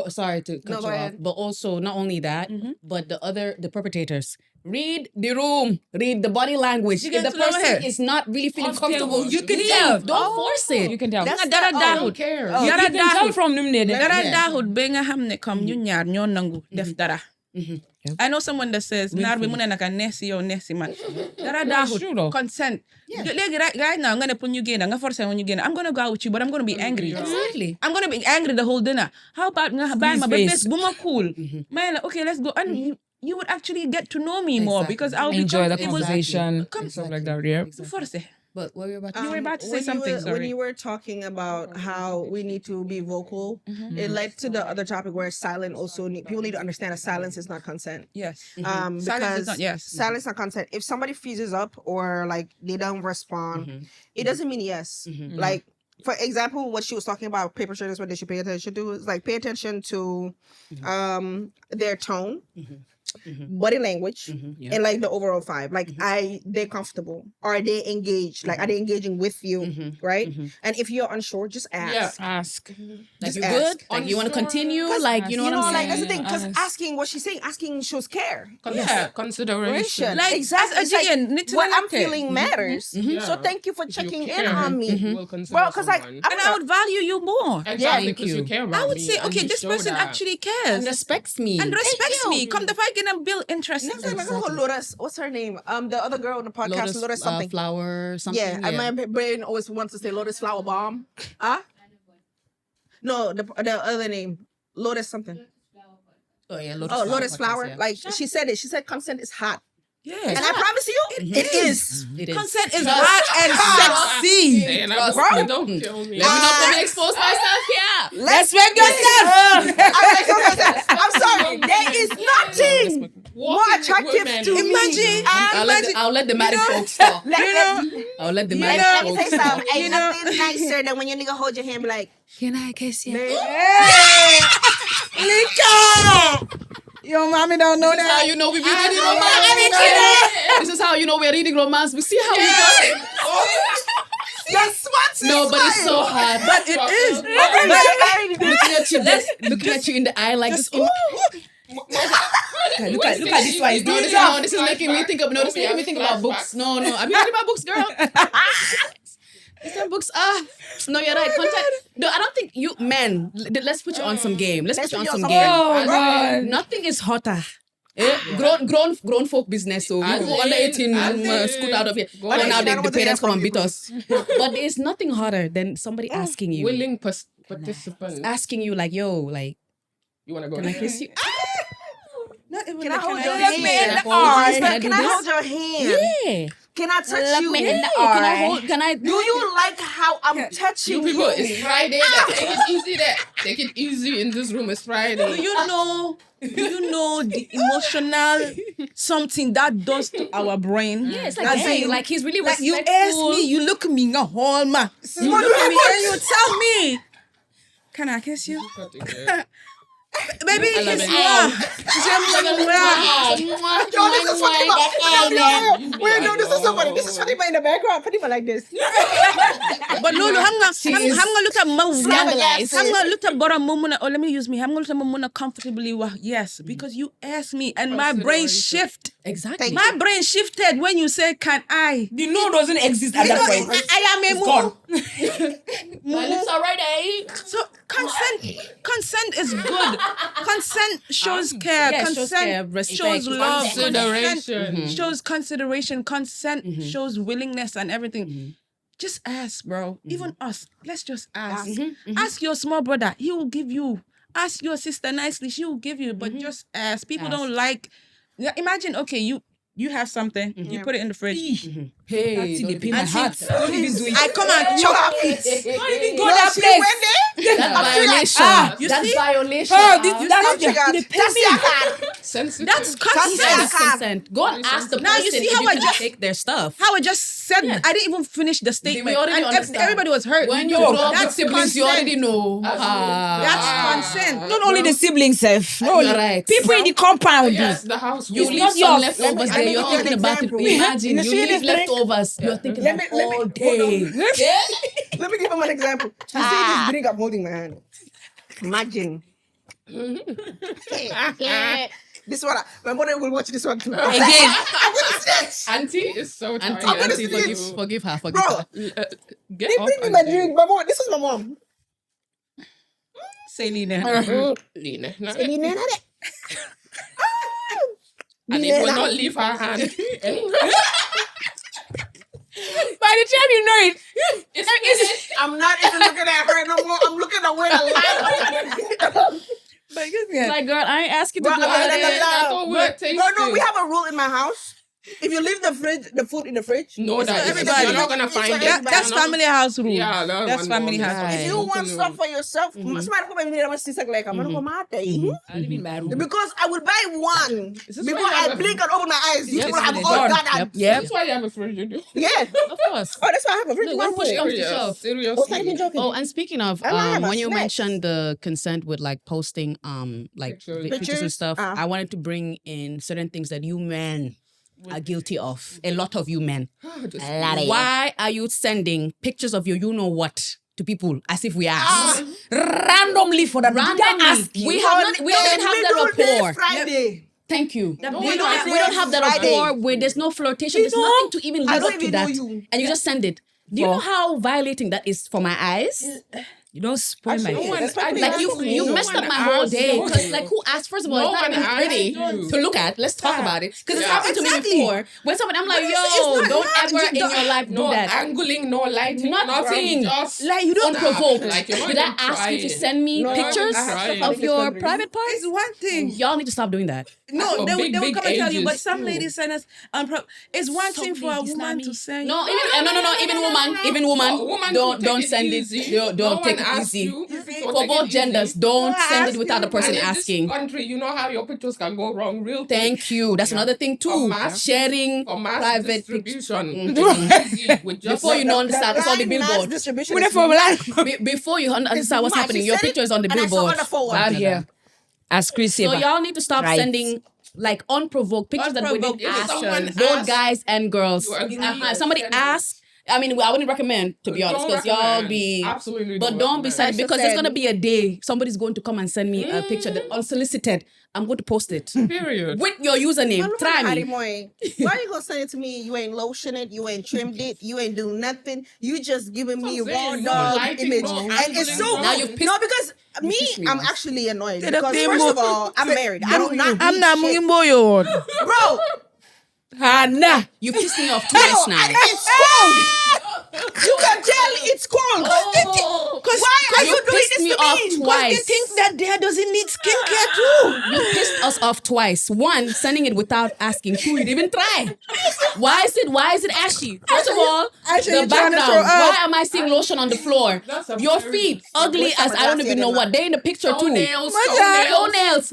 sorry to cut No, you go off. ahead. But also not only that, but the perpetrators. Read the room. Read the body language. You If get the to know person her. is not really feeling Uncomfortable. comfortable, You can leave. tell. Don't force it. You can tell. That's I dara don't dahud. care. You Yara can tell dahud. from them there. Yara dahud be nga hamne kom ñu ñaar ñoo nangu def dara. I know someone that says naar bi mu ne naka nesi yow nesi man. Dara true though. dahud consent. Legi right now nga ne pour ñu génn nga forcé ñu génn. I'm gonna go out with you but I'm gonna be angry. Exactly. I'm gonna be angry the whole dinner. How about nga bàyyi ma ba face. bés bu ma cool. May la okay let's go and you would actually get to know me more Exactly. because I'll be Enjoy the comfortable. conversation Come- and stuff like that. Yeah. Bu forcé. But what were you about to You say? were about to say when something, you were, when sorry. you were talking about how we need to be vocal, it led to the other topic where silent also people need to understand that silence is not consent. Yes. Because Silence is not yes. silence is not consent. If somebody freezes up or like they don't respond, it doesn't mean yes. Like for example, what she was talking about paper shirters, what they should pay attention to is like pay attention to their tone. Body language and like the overall vibe. Like they're comfortable. Are they engaged? Like are they engaging with you? Right? And if you're unsure, just ask. Yeah. Ask. Like Just you ask. good? Like you want to continue? Like you know what I'm like saying? that's the thing. Because Honest. asking what she's saying, asking shows care. Consideration. Like exactly. as It's a like, GN, need to what know I'm that care. feeling matters. So Yeah. thank you for If you checking in care, on me. you will consider Well, because like someone. And I would value you more. Exactly, thank because you you. care about I would me say, and okay, you this show person that. actually cares And respects me. and respects you. me. Come the fight and build interest. Next time I go with Lotus, what's her name? The other girl on the podcast, Lotus something. Flower something. Yeah, and my brain always wants to say Lotus Flower Bomb. No, the other name, Lotus something. Oh yeah, Lotus Flower. Yeah. Like she said it. She said consent is hot, Yes. and I promise you, it is. It is. Consent is hot and sexy. And Trust I me. don't kill me. Let me not come and expose myself here. Respect yourself. I'm sorry. There is nothing more attractive to me. Imagine. I'll let the married folks talk. I'll let the married Let me folks say talk. something. Ain't nothing nicer than when your nigga hold your hand, be like, Can I kiss you? Lika. Your mommy don't know This is how that. you know we've been reading romance. This is how you know we're reading romance. We see how we got it. that's what No, but it's so hard. But it is. Looking at you in the eye like this. Look at this one. This is making me think of. No, this is making me think about books. No. I've been reading my books, girl. Christian books. No, you're right. Content. No, I don't think you men. Let's put you on some game. Let's put you on some game. Oh God. Nothing is hotter. Grown folk business. So you go under 18, scoot out of here. Go on. And now I don't the want to hear parents come from and you, beat us. But there's nothing hotter than somebody asking you, Willing participants. asking you like, yo, like, You want to go can I there? kiss you? Not even Can I hold I your kiss hand? me in the Can arm? I Can do I this? hold your hand? Yeah. Can I touch Look you? me in the Yeah. eye. Can I hold? Can I? Do you like how I'm touching You people, it's Friday. Take it easy there. Take it easy in this room. It's Friday. Do you know the emotional something that does to our brain? Yeah, it's like, As hey, in, like he's really like you respectful. ask me, you look at me in a hall, man. You look at me and you tell me, can I kiss you? Baby, kiss me. Yo, this is funny. Wait, no, this is so funny. This is funny, but in the background, Fatima like this. But Lulu, I'm gonna look at my Scandalized. I'm gonna look at Bora Mumuna. Oh, let me use me. I'm gonna look at Mumuna comfortably. Yes, because you asked me, and my brain shift. Exactly. My brain shifted when you said, "Can I?" The no doesn't exist at that point. I am a Gone. My lips are ready. So consent is good. Consent shows care. Yeah, shows care, Consent respect, shows love. consideration. Consent shows consideration. Consent shows willingness and everything. Just ask, bro. Even us. Let's just ask. Ask your small brother. He will give you. Ask your sister nicely. She will give you. But just ask. People don't like. Yeah, imagine. Okay, you have something. You put it in the fridge. Hey, That's in the don't pain my And she- heart. Don't even do it. I come and chop it. Don't even go that place. that's violation. you That's see? violation. Oh, this, that's triggered. the pain. Sensitive. That's consent. Consent. Go and ask the Now person you see if how you I can just- take their stuff. How I just said, I didn't even finish the statement. already And understand. everybody was hurt. When you No, grow up with that's siblings, you consent. already know. That's consent. Not only the siblings, self. No, You're right. people in the compound. Yes, the house. You It's leave not some yours. leftovers Let there. me You're give you thinking an about it. example. Imagine You you see leave this drink? leftovers. You're thinking Let about me- all hold on. day. Let me give him an example. You see this drink I'm holding my hand. Imagine. This one, my mother will watch this one too. Again. I'm gonna snitch. Auntie is so tired. Auntie, gonna forgive her. Bro, Get they off bring me my Auntie. drink. My mom, this is my mom. Say Lena. Lena. No. And it will not leave her hand. By the time you know it, It's I'm not even looking at her no more. I'm looking at where the light. Like, girl, I ain't asking to Bro, go out there. That's what we're tasting. No, we have a rule in my house. If you leave the food in the fridge, No, that everybody. you're not gonna It's for find it. everybody. That's family house rule. Yeah, That's family house rule. if you want stuff for yourself, somebody come and me sister like I'm gonna go mad there. I live in my room. Because I will buy one this before why you I have blink and open my eyes. You Yes, will have it is all done. that. And, Yep. That's why you have a fridge, you do. Yeah. Of course. Oh, that's why I have a fridge. Look, One when push more. comes to shove. Seriously. Oh, not even joking. Oh, and speaking of, I have a when you snack. mentioned the consent with like posting, like Pictures. pictures and Pictures, stuff, I wanted to bring in certain things that you men are guilty of. A lot of you men. Why are you sending pictures of your you know what to people as if we ask? Randomly for that. Did I Randomly. ask you? We don't have that rapport. Friday. Thank you. No, We don't have that Friday. rapport where there's no flirtation. There's nothing to even I lead don't up to even know that. you. And you just send it. Do you know how violating that is for my eyes? You don't spoil my Actually, head. that's why Like you messed up my whole day. Because like who asked? First of all, No it's not one even asked pretty you. to look at. Let's talk about it. Because it's Yeah. happened to me before. When someone I'm like, But yo, it's not don't mad. ever in your life do No that. angling, no lighting, Nothing. Just Like you don't Unprovoked. Like, you're not Did I even ask you to trying. send me No, pictures I have trying. of your It's private parts? It's one thing. Y'all need to stop doing that. No, For they will big come and tell you, but ages some too. ladies send us. It's one Some thing for a ladies, woman Nami. to send. No, even woman, even woman, No, woman don't take it send easy. it. No Don't take one it asked easy. you. So For take both it genders, easy. don't send it ask without the you. person And in asking. this country, you know how your pictures can go wrong real quick. Thank you. That's another thing For too. mass- Sharing For mass private pictures. distribution. Easy with just Before you know, understand, it's on the Line mass billboard. distribution When I is for mad. Before you understand what's mad. happening, She your said picture is on the and I saw billboard. on the forward. out here. As Chris So Saber. y'all need to stop Right. sending like unprovoked pictures that we Unprovoked. didn't If ask someone both asks, guys and girls. you agree, Somebody send it. asks I mean, I wouldn't recommend, to be honest, because y'all be absolutely. but don't be sad because there's gonna be a day somebody's going to come and send me a picture that unsolicited. I'm going to post it. Period. With your username. Try me. Why you gonna send it to me? You ain't lotion it, you ain't trimmed it, you ain't do nothing. You just giving me raw dog image. And it's so Now you no, because me, me I'm off. actually annoyed. Because first of all, I'm married. I do not I'm need not shit. moving boy. Bro, Hannah. You pissed me off twice now. it's cold. You can tell it's cold. Why are you doing pissed this me to off me? twice. Because they think that there doesn't need skincare too. You pissed us off twice. One, sending it without asking. Two, you didn't even try. Why is it ashy? First of all, the background. Why am I seeing lotion on the floor? Your feet, ugly as I don't even know what. They're in the picture too. Toenails,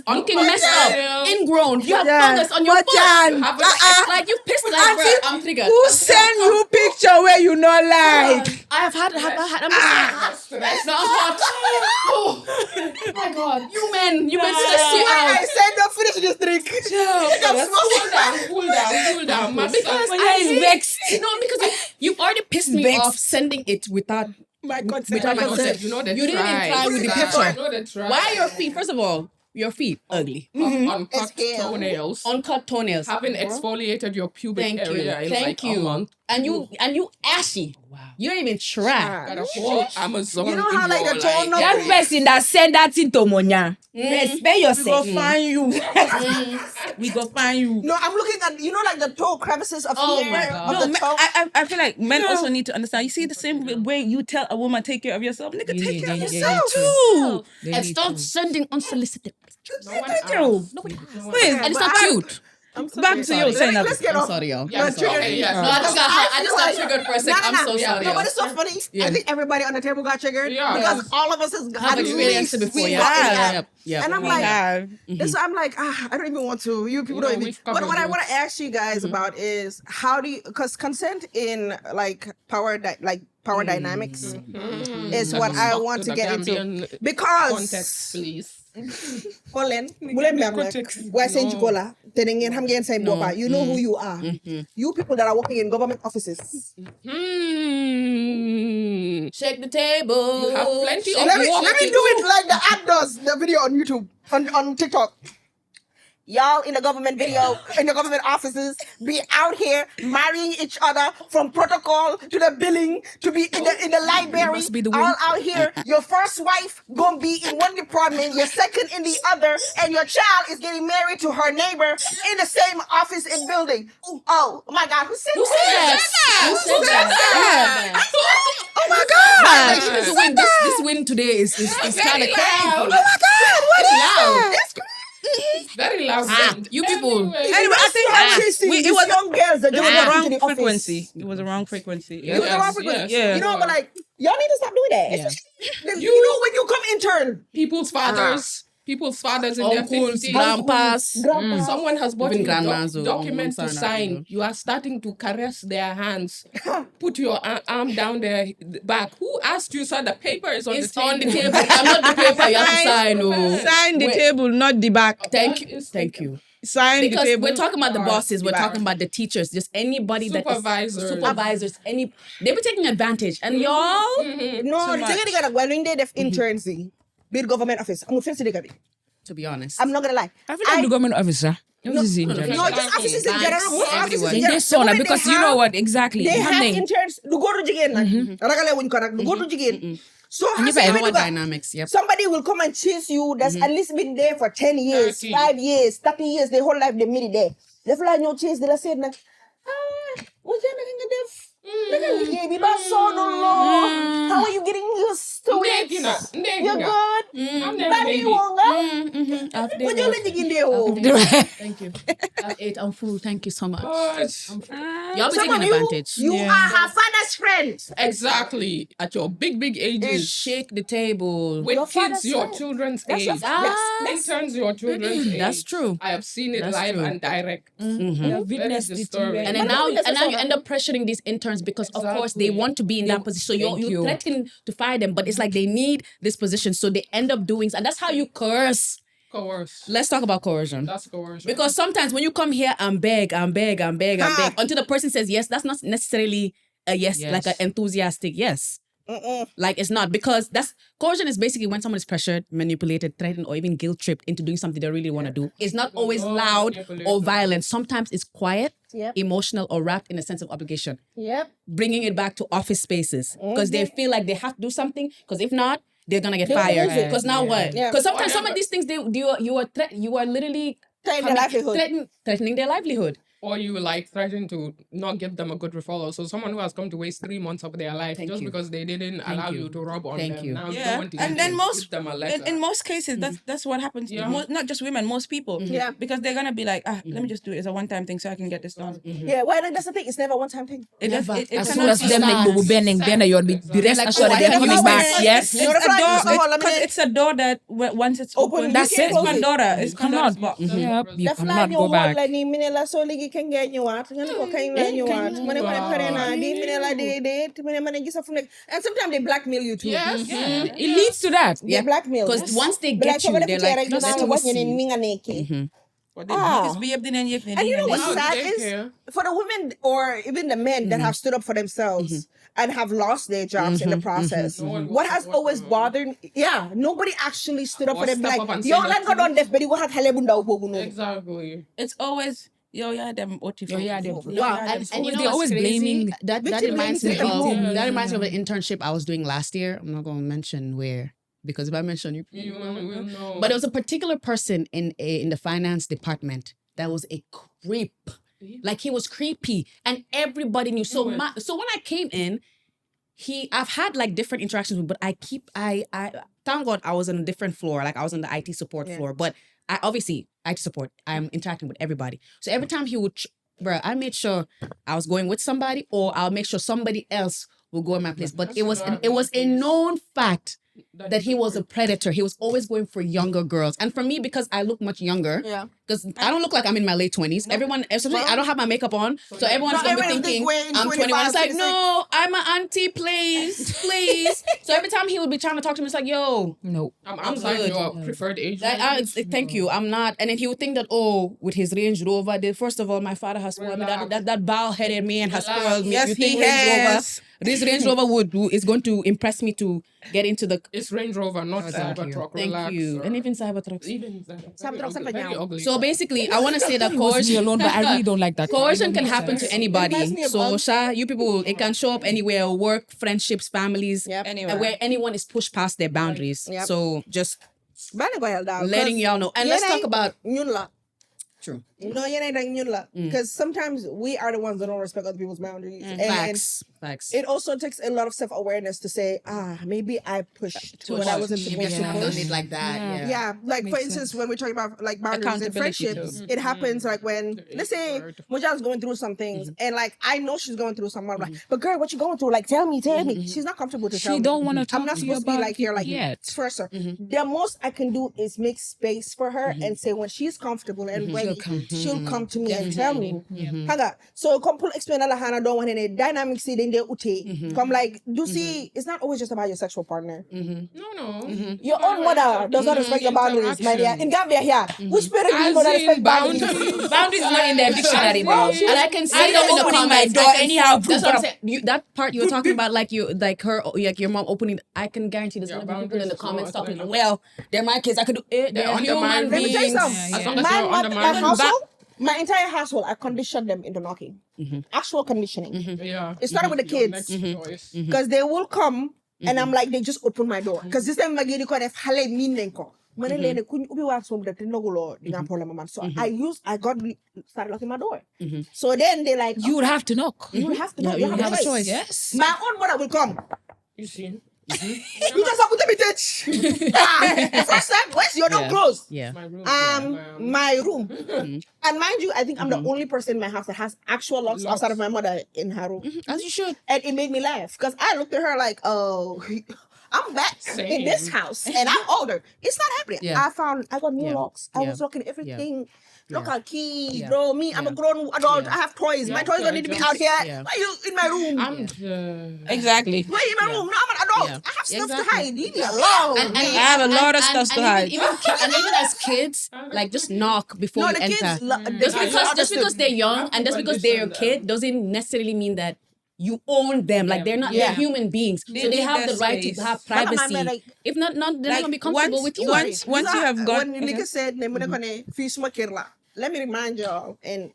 looking messed up, ingrown. You have fungus on your foot. It's like you pissed like bro. I'm triggered. Who send you picture where you not like? I have had. I'm not hot. Oh my God, you men stress you out. I said don't finish this drink. Cool down. Because I vexed. No, because you already pissed me off sending it without My consent. without my consent. You know they You didn't even try with the You picture. know they try. Why are your feet? First of all, your feet ugly. Uncut It's toenails. Uncut toenails. Haven't exfoliated your pubic Thank you. area in Thank like you. a month. And you ashy. Wow. You don't even try. Got a whole Amazon. You know in how, like, your, the toenail- That person that said that thing to Monya. Respect We yourself. go find you. We go find you. No, I'm looking at like the toe crevices of Oh here, my God. of No, the toe. I feel like men also need to understand. You see the same way you tell a woman take care of yourself, nigga, take care of yourself too. And stop sending unsolicited pictures. No one Thank you. Wait, And it's not cute. back to you, Sainabou. Let's get I'm off. sorry, y'all. Yes, I'm sorry. okay, yes. No, I just got triggered for a second. I'm so sorry. No, y'all. but it's so funny. Yeah. I think everybody on the table got triggered Yeah. because all of us has Have at experienced it least before. we Yeah. got in that. Yep. Yep. And I'm We like, have. this, I'm like, I don't even want to. You people You don't know, even. we've But covered what I it. want to ask you guys about is how do you? Because consent in like power dynamics is what I want to get into. Because Context, please. Colin, why say Chicola? Telling you, you know who you are. You people that are working in government offices. Shake the table. You have plenty of Let me work do to do. it like the ad does the video on YouTube on TikTok. Y'all in the government video, in the government offices, be out here marrying each other from protocol to the billing to be in the library. All out here. Your first wife gonna be in one department, your second in the other, and your child is getting married to her neighbor in the same office and building. Oh my God, who said that? Who said that? Oh my God! This win today is kind of crazy. Oh my God! What is loud. that? It's crazy. Very loud. You people. Anyway, I think it was young girls that it was just a went wrong into the office. frequency. It was a wrong frequency. It was a wrong frequency. Yeah. You know, but like, y'all need to stop doing that. Yeah. You know, when you come intern, People's fathers in their Uncles, 50s. grandpas. Someone has bought Even you a grandmas, document to almost sign. You are starting to caress their hands. Put your arm down their back. Who asked you, sir? The paper is on It's the on the table. table. I'm not the paper. You have to sign. Oh. Sign the table, not the back. Thank you. Sign the Because table. we're talking about the bosses, we're talking about the teachers, just anybody supervisors, they be taking advantage. And y'all, no, the thing is that when they have interns, be the government office. I'm offensive to it. to be honest, I'm not gonna lie. I feel like the government officer. No, just offices in general. Most offices in In general. this sauna, The because way you they know have- what exactly. They have happening. interns. You go to Jigen. Ragale when you correct. You go to Jigen. So And if has I somebody power got- dynamics. Yep. somebody will come and chase you that's at least been there for 10 years, 30. 5 years, 30 years, their whole life they made it there. They fly no chase, they say, what's your name? How are you getting used to it? You're good? Daddy Wonga? What you letting in there? Thank you. I ate. I'm full. Thank you so much. Y'all be Some taking of you, advantage. you are her father's friend. Exactly. At your big ages. Shake the table. With Your kids father's your friend. children's That's your age. father's- Interns your children's age. That's true. I have seen it That's live true. and direct. Witnessed Very it. disturbing. And then now you end up pressuring these interns because of course they want to be in that position. So you threaten to fire them, but it's like they need this position, so they end up doing. And that's how you coerce. Coerce. Let's talk about coercion. That's coercion. Because sometimes when you come here and beg until the person says yes, that's not necessarily a yes, like an enthusiastic yes. Like it's not, because coercion is basically when someone is pressured, manipulated, threatened, or even guilt tripped into doing something they really want to do. It's not always loud or violent. Sometimes it's quiet, emotional, or wrapped in a sense of obligation. Bringing it back to office spaces because they feel like they have to do something, because if not, they're gonna get fired. Because now what? Because sometimes some of these things you are literally threatening their livelihood. Or you like threaten to not give them a good referral. So someone who has come to waste 3 months of their life because they didn't allow you to rub on them. Now you don't want to and then give them a letter. in most cases that's what happens to not just women, most people. Because they're gonna be like, let me just do it as a one-time thing so I can get this done. Well, that's the thing, it's never a one-time thing. As soon as them like go bending, then you'll be the rest assured that they're coming back. Yes. It's a door that once it's open, that's it. It's Pandora. It's cannot. Pandora. You cannot go back. Can get you out. And sometimes they blackmail you too. Yes. It leads to that. They blackmail. Because once they get you, they're like, And you know what's sad is for the women or even the men that have stood up for themselves and have lost their jobs in the process. What has always bothered me, nobody actually stood up for them. Like, yo, let's go on this, but you have Exactly. It's always them OT. Yeah, and you know they're always blaming. That reminds me of an internship I was doing last year. I'm not going to mention where, because if I mention you will know. But there was a particular person in the finance department that was a creep. Like, he was creepy, and everybody knew. So when I came in, I've had like different interactions with, but I thank God I was on a different floor. Like, I was on the IT support floor, but IT support, I'm interacting with everybody. So every time he would, I made sure I was going with somebody, or I'll make sure somebody else will go in my place. But it was a known fact that he was a predator. He was always going for younger girls. And for me, because I look much younger, because I don't look like I'm in my late 20s. Everyone, especially I don't have my makeup on, so everyone's going to be thinking I'm 21. It's like, no, I'm an auntie, please. So every time he would be trying to talk to me, it's like, yo, no, I'm outside your preferred age. Thank you, I'm not. And then he would think that, with his Range Rover, first of all, my father has spoiled me. That bald-headed man has spoiled me. Yes, he has. This Range Rover is going to impress me to get into the... It's Range Rover, not Cybertruck. Thank you. And even Cybertrucks. Cybertrucks are very ugly. So basically, I want to say that coercion... alone, but I really don't like that. Coercion can happen to anybody. So, Sha, you people, it can show up anywhere. Work, friendships, families. Anywhere. Where anyone is pushed past their boundaries. So, just letting y'all know. And let's talk about... True. No, because sometimes we are the ones that don't respect other people's boundaries. Facts. It also takes a lot of self-awareness to say, maybe I pushed when I wasn't supposed to push. It like that. Yeah, like for instance, when we're talking about like boundaries in friendships, it happens like when, let's say, Moja's going through some things, and like I know she's going through something. I'm like, but girl, what you going through? Like, tell me. She's not comfortable to tell me. She don't want to talk I'm not to you supposed to be about like here, like yet. first her. The most I can do is make space for her and say when she's comfortable and ready, she'll come to me and tell me. Haga. So come explain ala hana don't want any dynamics in the ute. Come like, do see, it's not always just about your sexual partner. No. Your own mother does not respect your boundaries, my dear. In Gambia here, which parent do not respect boundaries? Boundaries is not in their dictionary, bro. And I can see that in the comments. My door anyhow. That's what I'm saying. That part you were talking about, like your mom opening. I can guarantee there's gonna be people in the comments talking. Well, they're my kids. I could do it. They're human beings. Let me tell you something. My household. My entire household, I conditioned them into knocking. Actual conditioning. It started with the kids. Because they will come and I'm like, they just open my door. Because this time I get the hale minenko. So I started locking my door. So then they like, you would have to knock. You have to knock. You You have have a choice. Yes. My own mother will come. You see? You just have to be touch. The first time, where's your door closed? Yeah. My room. And mind you, I think I'm the only person in my house that has actual locks outside of my mother in her room. As you should. And it made me laugh because I looked at her like, oh, I'm back in this house and I'm older. It's not happening. Yeah. I got new locks. I was locking everything. Local keys, bro. Me, I'm a grown adult. I have toys. My toys don't need to be out here. Why are you in my room? Exactly. Why are you in my room? No, I'm an adult. I have stuff to hide. Leave me alone. And I have a lot of stuff to hide. Even as kids, like just knock before you enter. Just because they're young and just because they're your kid doesn't necessarily mean that you own them. Like they're not they're Yeah. human beings. So they need have their the right to space. have But I'm privacy. like, If not they're not Like, gonna be comfortable with you. once you have gone. when Nika said, let me remind y'all, and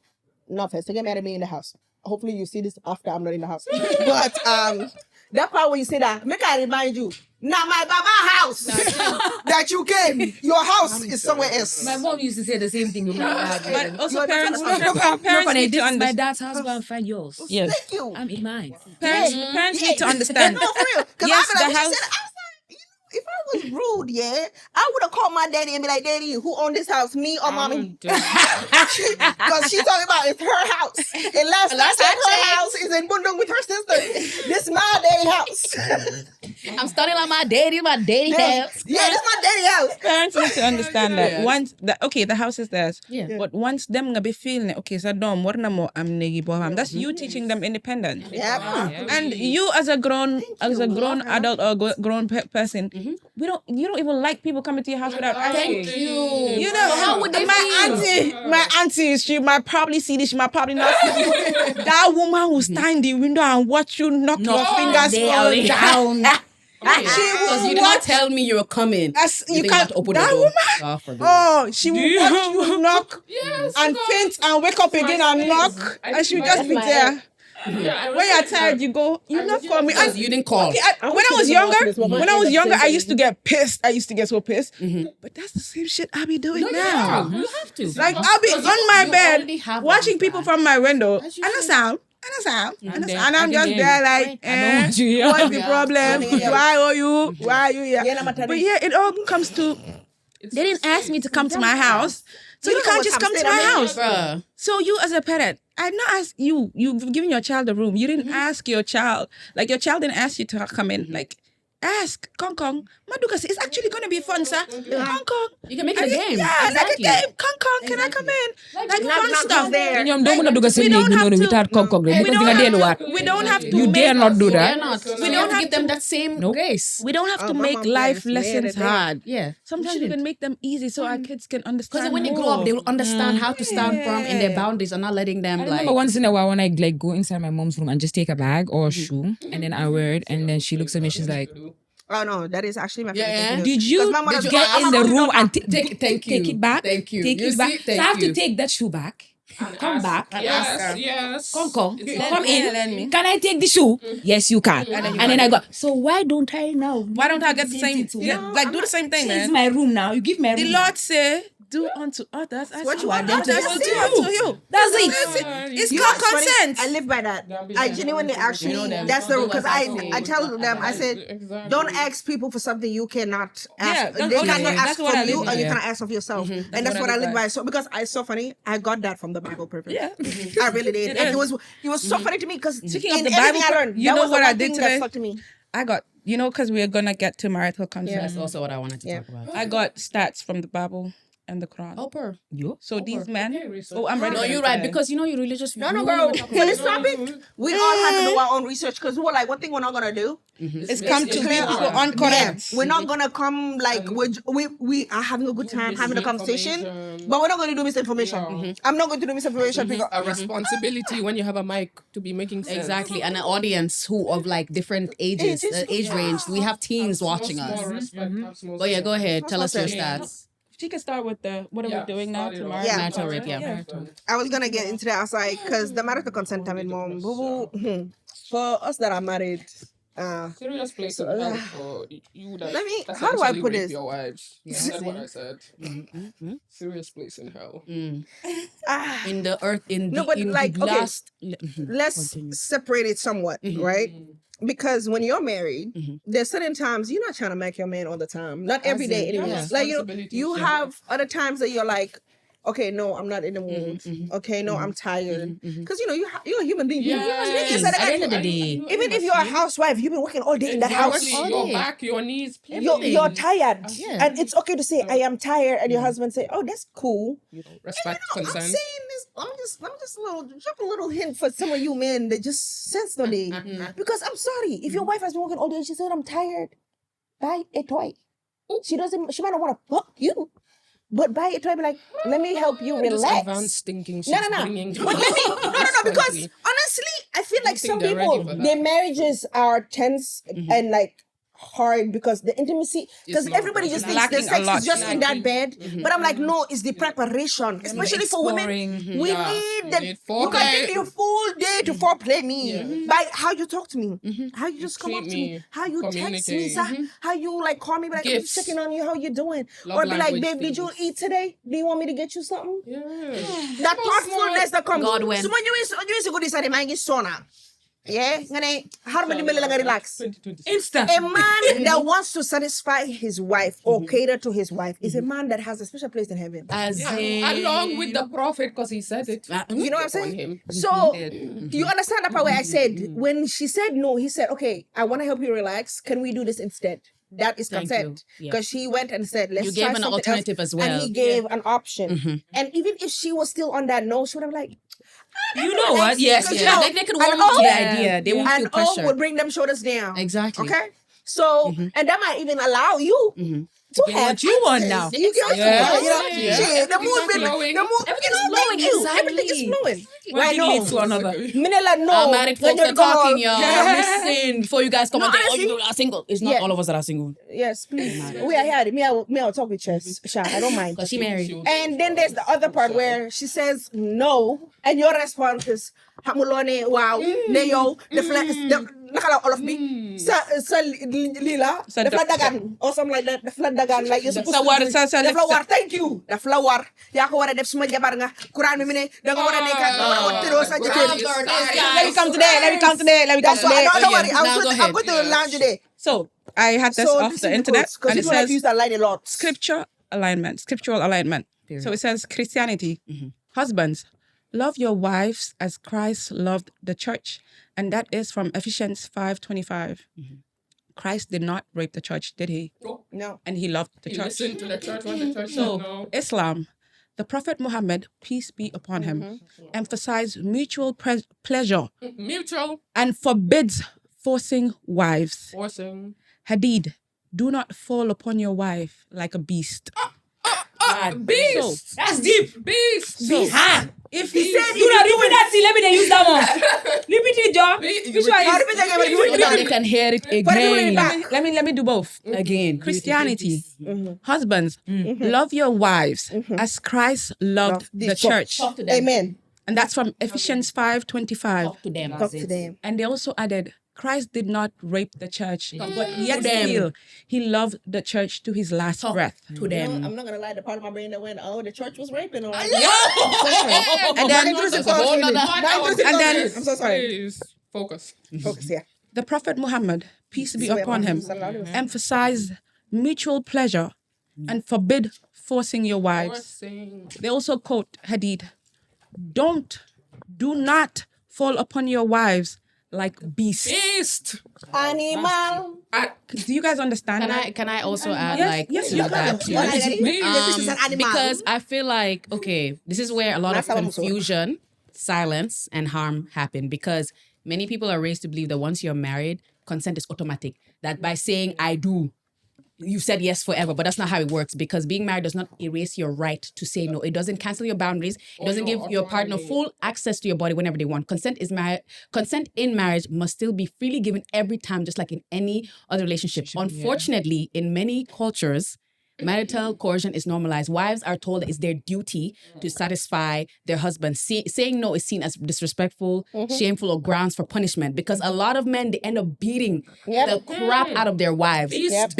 no offense, to get mad at me in the house. Hopefully you see this after I'm not in the house. But that part when you say that, make I remind you, not my baba house that you came. Your house is somewhere else. My mom used to say the same thing with my dad. But also You're parents Funny, need to this is my understand. dad's house, go and find yours. Yes. Thank you. I'm in mine. Parents need to understand. No, for real. Because Yes, I the was house. like, if I was rude, I would have called my daddy and be like, Daddy, who owned this house, me or mommy? Because she's talking about it's her house. And last time her house is in Bundung with her sister. This is my daddy house. I'm starting on my daddy house. Yeah, this is my daddy house. Parents need to understand that once the house is theirs. Yeah. But once them gonna be feeling it, okay, so dom warna mo am negi boham. That's you teaching them independence. Yeah. And you as a grown adult or grown person, you don't even like people coming to your house without asking. Thank you. You know, How would they feel? my auntie, she might probably see this, she might probably not see this. That woman who stand in the window and watch you knock your fingers all down. Because you did not tell me you were coming. You think can't have to open that the door. woman. God forbid. Oh, she will watch you knock and faint and wake up again and knock, and she will just be there. When you're tired, you go. You knock for me. Because you didn't call. Okay, when I was younger, I used to get pissed. I used to get so pissed. But that's the same shit I be doing now. You have to. Like I'll be on my already bed have watching that. people from my window, and I'm just there like, what's the problem? Why are you here? But yeah, it all comes to. They didn't ask me to come to my house, so you can't just come to my house. Bruh. So you as a parent, I not ask you. You've given your child a room. You didn't ask your child. Like your child didn't ask you to come in. Like ask Kong Kong. Maduka says it's actually gonna be fun, sir. Kong Kong. You can make it a game. Yeah, Exactly. like a game. Kong Kong, can I come in? Like fun stuff. And you don't want to do We don't have to. without Kong. We don't have to. You make- dare not do They're that. not. We don't have give them that same grace. We don't have to my make mom life plays lessons mad at hard. Yeah. Sometimes we can make them easy so our kids can understand. Because when they grow more. up, they will understand how to stand firm in their boundaries and not letting them I like. remember once in a while when I like go inside my mom's room and just take a bag or a shoe and then I wear it and then she looks at me, she's like, Oh no, that is actually my favorite Yeah. thing to do. did you 'Cause my mother- get I'm in the not room and Take- thank you. take it back? Thank you. Take You it back. see? So Thank I have you. to take that shoe back. Come back. Yes. Come It's come Let me. in. Can I take the shoe? Yes, you can. And then I go, so why don't I now? Why don't I get the same? Like do the same thing, It's man. my room now. You give me a The room. Lord say, "Do unto others as What you you want want them to others do to unto you." That's it. It's You know called what's funny? consent. I live by that. I genuinely actually, that's the rule. Because I tell them, I said, don't ask people for something you cannot ask. Yeah, They that's- cannot okay, ask that's what I from you, live or by. you cannot ask of yourself. And that's what I live by. So because it's so funny, I got that from the Bible purpose. Yeah. I really did. And it was so funny to me because Speaking in of the everything Bible, I learned, you that know was the what I one did thing today? that stuck to me. I got, because we're gonna get to marital consent. That's also what I wanted to talk about. I got stats from the Bible and the Quran. Helper. So these men. Oh, I'm ready. No, for you're them right today. because you know you religious. No, you bro. won't even talk For about this it. topic, we all had to do our own research because we were like, one thing we're not gonna do It's come to clear people up. uncorrect. Yeah, we're not gonna come like we are having a good time having a conversation, but we're not gonna do misinformation. I'm not going to do misinformation because a responsibility when you have a mic to be making sense. Exactly, and an audience who of like different ages, age range. We have teens watching us. But yeah, go ahead. Tell us your stats. She can start with the what are we doing now start it tomorrow? off. Yeah. Marital rate, yeah. I was gonna get into that. I was like, because the marital consent, I mean, mom, boo boo. For us that are married, Serious place in hell for you that Let me- how do I essentially put rape this? your wives. You said what I said. Serious place in hell. In the earth, in the, No, but in like, the okay, last. let's separate it somewhat, right? Because when you're married, there's certain times you're not trying to make your man all the time. Not every day, anyway. yeah. Like you Responsibilities, have other times that you're like, okay, no, I'm not in the mood. Okay, no, I'm tired. Because you're a human being. You're a human being. Yes, At at the end of the day. even if you're a housewife, you've been working all day in that house. Exactly. Your back, your knees, You're tired. Yeah. And it's okay to say, I am tired. And your husband say, oh, that's cool. respect, I'm consent. saying this. I'm just drop a little hint for some of you men that just sense the day. Because I'm sorry, if your wife has been working all day, she said I'm tired. Buy a toy. She might not want to fuck you, but buy a toy. Be like, let me help you This relax. advanced thinking. No. But let me. No. Because honestly, I feel like think some they're ready people, for that. their marriages are tense and like hard because the intimacy, because not. everybody just It's thinks the lacking a sex lot. is just in that bed. But I'm like, no, it's the preparation, especially for women. exploring. We Yeah, need you that. need You can foreplay. take your full day to foreplay me by how you talk to me, how you just come treat up to me, me, how you text me, communicate. how you like call me, like I'm just Gifts. checking on you, how you doing, Love or be like, language babe, did you things. eat today? Do you want me to get you something? Yeah. That thoughtfulness that comes. God went. So when you is good is a mind is sona. Yeah, ngane how many relax. Insta. A man that wants to satisfy his wife or cater to his wife is a man that has a special place in heaven. As Along with the prophet, because he said it. You know what I'm On saying? him. So you understand that part where I said when she said no, he said, "Okay, I want to help you relax. Can we do this instead?" That is Thank consent. you. Yeah. Because she went and said, "Let's You try gave an something alternative else," as well. and he gave an option. And even if she was still on that no, she would have like, You know what? Yes. Because, Yeah. you know, They could and warm up to the all- idea. They won't feel and all pressure. would bring them shoulders down. Exactly. Okay. So and that might even allow you to have what you want access. now. You get what you Yeah. want, you know? Yeah. Shit, the Everything's mood been flowing. the mood Everything's you know, flowing, thank you. exactly. Everything is flowing. One Right thing now. leads to another. Minela, no. Married When folks you're are talking, gone. y'all. Listen, before you guys come No, and think, oh, honestly, you are single. It's not yeah. all of us that are single. Yes, please. We are here. Me, I'll talk with Chess. Sha, I don't mind. Because she married. And then there's the other part where she says no, and your response is Hamulone, wow, Neo, the flat, nakala all of me, sa lila, Sa the da- flat dagan, or something like that, the flat dagan, like you're supposed flower, to. sa- The flower, thank you, the flower. Ya ko wara def suma jabar nga, Quran mi mine, da nga wara nekk, da nga wara tiro sa jëkkër. Let me come today. Let me come today. Let me come That's why, today. don't worry, Now go I'm ahead. going to lounge today. So I had this off the internet, because and it people like says to use that line a lot. scriptural alignment. So it says Christianity, husbands, love your wives as Christ loved the church, and that is from Ephesians 5:25. Christ did not rape the church, did he? No. And he loved the He church. listened to the church when the church said So no. Islam, the Prophet Muhammad, peace be upon him, emphasized mutual pleasure Mutual and forbids forcing wives. forcing. Hadid, do not fall upon your wife like a beast. Beast. That's deep. Beast. So, If He said you know, repeat that thing. Let me then use that one. Repeat it, John. Which one Now is? repeat again, Now they can hear it again. let me do both. Again. Christianity, husbands, love your wives as Christ loved the church. Talk to them. Amen. And that's from Ephesians 5:25. Talk to them. Talk to them. And they also added, Christ did not rape the church, but yet them. still, he loved the church to his last breath. To them. I'm not gonna lie, the part of my brain that went, oh, the church was raping. Or And then, That's a whole nother- and then I'm so sorry. Please focus. Focus, yeah. the Prophet Muhammad, peace be Swear upon by him, him. emphasized mutual pleasure and forbid forcing your wives. Forcing. They also quote Hadith, do not fall upon your wives like beasts. Beast. Animal. Do you guys understand that? Can I also add Yes, yes, to you that? can. too? This is an animal. Because I feel like, okay, this is where a lot of That's how I'm so- confusion, silence, and harm happen because many people are raised to believe that once you're married, consent is automatic. That by saying I do, you said yes forever, but that's not how it works because being married does not erase your right to say no. It doesn't cancel your boundaries. It doesn't give your partner full access to your body whenever they want. Consent in marriage must still be freely given every time, just like in any other relationship. Unfortunately, in many cultures, marital coercion is normalized. Wives are told that it's their duty to satisfy their husbands. Saying no is seen as disrespectful, shameful, or grounds for punishment because a lot of men, they end up beating the crap out of their wives because,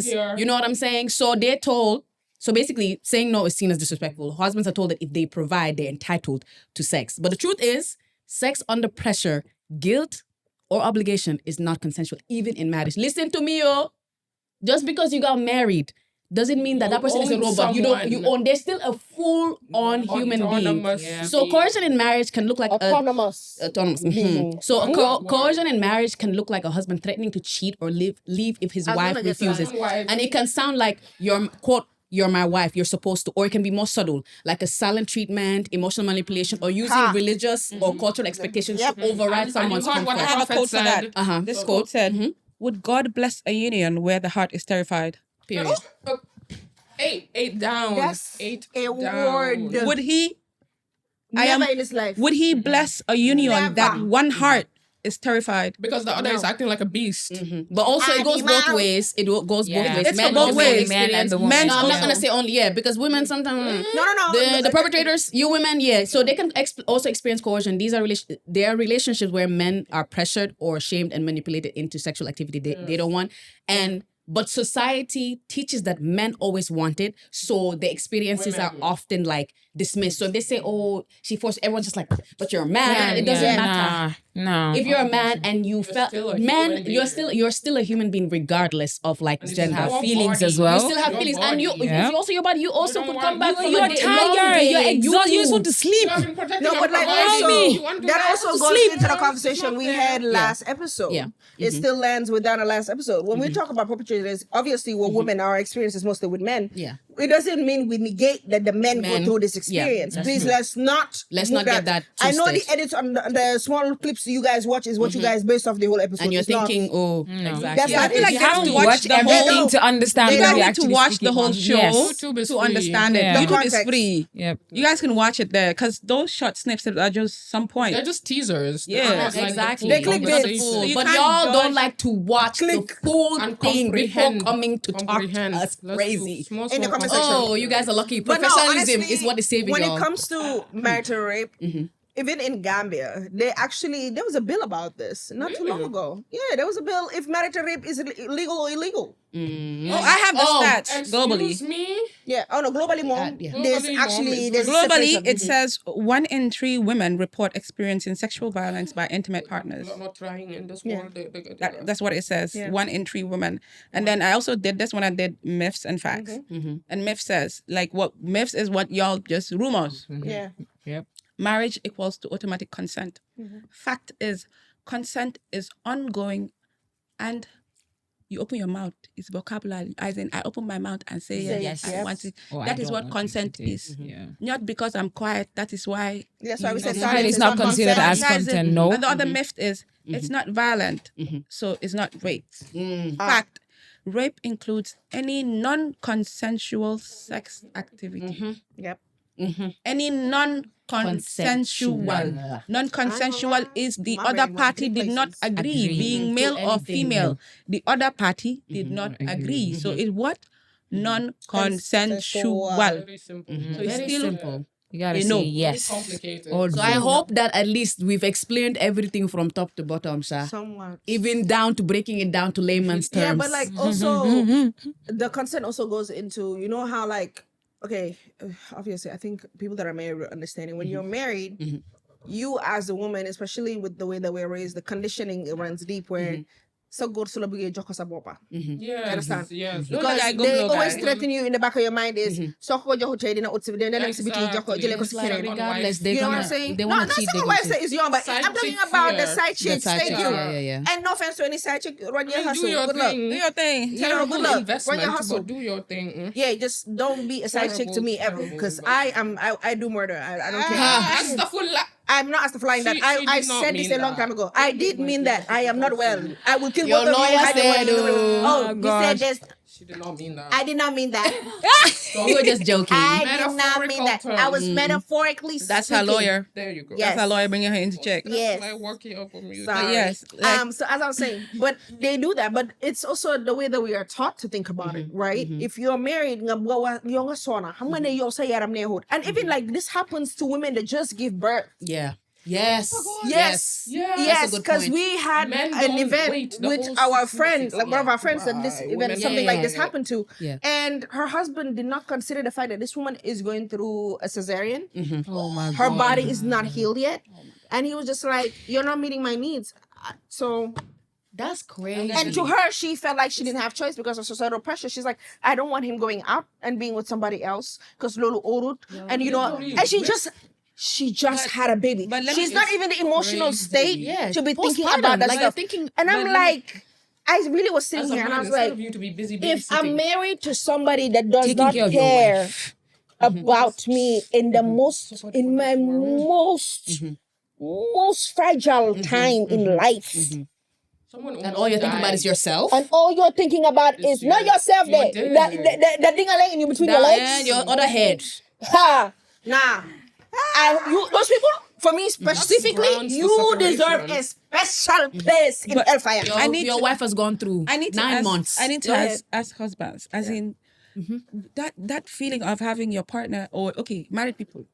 behavior. you know what I'm saying? So they're told, so basically saying no is seen as disrespectful. Husbands are told that if they provide, they're entitled to sex. But the truth is, sex under pressure, guilt, or obligation is not consensual, even in marriage. Listen to me, yo. Just because you got married doesn't mean that person is a own robot. You someone. own. They're still a full-on human being. Autonomous So coercion in marriage can look like Autonomous. autonomous. So coercion in marriage can look like a husband threatening to cheat or leave if his wife gonna get refuses, that. and it can sound like you're my wife, you're supposed to, or it can be more subtle, like a silent treatment, emotional manipulation, or using religious or cultural expectations to override someone's And you heard what I the have a prophet quote for that. said. This quote said, would God bless a union where the heart is terrified? Period. Eight down. That's Eight a down. word. Would he? Never in his life. Would he bless a union that one heart is terrified? Because the other is acting like a beast. But also it goes both ways. It goes both ways. It's Men both also ways. experience- Men and the women. No, I'm not gonna say only because women sometimes No. the perpetrators, you women, so they can also experience coercion. These are there are relationships where men are pressured or shamed and manipulated into sexual activity they don't want, but society teaches that men always want it, so the experiences are often like dismissed. So if they say, "Oh, she forced," everyone's just like, "But you're a man." It doesn't matter. No. If you're a man and you felt man, you're still a human being regardless of like gender. have feelings as well. You still have feelings, and you also your body. You also could come back. You're tired. You're exhausted. You just want to sleep. No, but like also, that also goes into the conversation we had last episode. Yeah. It still lands with that last episode. When we talk about perpetrators, obviously what women, our experience is mostly with men. Yeah. It doesn't mean we negate that the men go through this experience. Please, let's not get that I know the twisted. edits on the small clips you guys watch is what you guys based off the whole episode. And you're It's not- thinking, That's exactly. not I feel like it. you have to watch watch the everything whole to understand You what guys we're need to actually watch the speaking whole on. show Yes. YouTube is to free. understand it. Yeah. YouTube is Context. free. Yep. You guys can watch it there because those short snips are just some point. They're just teasers. Yeah. They're not like the Exactly. full They click conversation. bits. So you But can't y'all judge- don't like to watch the full And thing before comprehend. coming to talk to Comprehend. us. Let's Crazy. do small In the comment conversation. section. Oh, you guys are lucky. But no, Professionalism honestly, is what is saving when y'all. it comes to marital rape, even in Gambia, there was a bill about this not too long ago. Yeah, there was a bill if marital rape is legal or illegal. Oh, I have the stats globally. Excuse me? Yeah. Oh no, globally more. yeah. There's Globally actually more. there's Globally, separation. it says 1 in 3 women report experiencing sexual violence by intimate partners. We're not trying in this Yeah. world. That's what it says. 1 in 3 women. And then I also did this when I did myths and facts. And myth says, like, what myths is what y'all just rumors. Yeah. Marriage equals to automatic consent. Fact is, consent is ongoing, and you open your mouth. It's vocabulary. As in, I open my mouth and say yes. I want it. Or I That is don't what want consent it. is. Yeah. Not because I'm quiet. That is why. That's why we said Silence silence is not considered as Guys, content, no. And the other myth is it's not violent, so it's not rape. Fact, rape includes any non-consensual sex activity. Yep. Any non-consensual. Non-consensual is the My other brain went party three did not places. agree, being male or anything. female. The other party did not agree. So it's what? Non-consensual. Very simple. So it's Very still simple. You gotta You say know. yes. Complicated. Or So I hope that at least we've explained everything from top to bottom, sir. Somewhat. Even down to breaking it down to layman's terms. Yeah, but like also the consent also goes into how like obviously I think people that are married are understanding when you're married, you as a woman, especially with the way that we're raised, the conditioning runs deep where so good so buge joko sa bopa. Yes. Understand? Yes. Because guy go they blow always guy. threaten you in the back of your mind is so ko joko chay dina utsi then next bit joko Exactly. jile ko It's si like kere. regardless, they're You know what gonna, I'm saying? they No, want not to cheat. saying They wife will cheat. say is young, but Side I'm talking chick about the fear. side chicks. side Thank chick, you. yeah. And no offense to any side chick, run your Do hustle. your Good luck. thing. do your thing. You know, Terrible good luck. Run investment, your hustle. but do your thing. Yeah, just don't be a side chick to me ever, because I do murder. I don't care. Astaghfirullah. I'm not as flying that. She I did not said this mean a long that. time ago. I did mean that. I am not well. I will kill Your both of you. lawyer I don't want said, you to know. oh, You said this. She did not mean that. I did not mean that. You were just joking. I did not mean that. I was metaphorically That's her speaking. lawyer. There you go. Yes. That's her lawyer bringing her into check. Yes. Like working up for me. Sorry. Yes, like- So as I was saying, but they do that. But it's also the way that we are taught to think about it, right? If you're married, and even like this happens to women that just give birth. Yeah. Yes. Yes, Yes. yes, That's a good because point. we had Men an don't event wait the with whole our 6 friend, months. like one of our friends that this Right. event, Women something don't like this wait. happened to, Yeah. and her husband did not consider the fact that this woman is going through a cesarean. Oh my Her god. body is not healed yet, and he was just like, "You're not meeting my needs." So, That's crazy. and to her, she felt like she didn't have choice because of societal pressure. She's like, "I don't want him going out and being with somebody else because Lolo Orut," and and she just had a baby. But let me- She's not even the emotional state Yeah, to be thinking postpartum, about that like, stuff. thinking- And I'm but let me- like, I really was sitting As a here and I man, was instead like, of you to be busy if I'm babysitting, married to somebody that does Taking not care of your care about me in the most, in my most fragile time in life, someone And all you're thinking about is yourself. and all you're thinking about is not yourself there, Your that ding-a-ling in between your legs. And your other head. Ha! Nah. those people, for me specifically, grounds for you deserve separation. a special place in hellfire. Your wife has gone through I need to 9 ask, months. I need to ask husbands, as in that feeling of having your partner, or married people,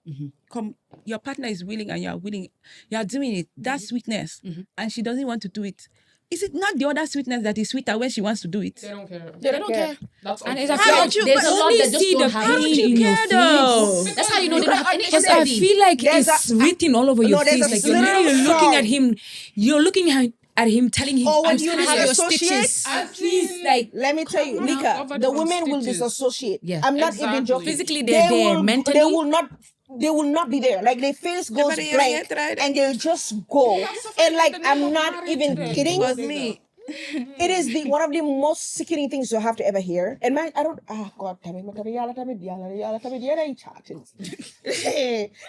come, your partner is willing and you're willing, you're doing it. That sweetness, and she doesn't want to do it. Is it not the other sweetness that is sweeter when she wants to do it? They don't care. They don't care. That's And obvious. it's How don't you? There's But a lot only that just see don't the have How don't it you in your care though? That's how you know they don't have any Because I empathy. feel like There's it's a- written all over your No, there's face. a Like you're literal literally looking song. at him. You're looking at him, telling him, Or when "I'm you tired of your disassociate, stitches." Please, like, let me tell you, Come on, Nika, covered the from women will stitches. disassociate. Yeah. I'm not even Exactly. joking. physically they're They there, will, mentally. they will not be there. Like their face goes but blank right. and they'll just go. And like I'm not even kidding. Was me. It is one of the most sickening things you have to ever hear. And man, I don't. God damn it!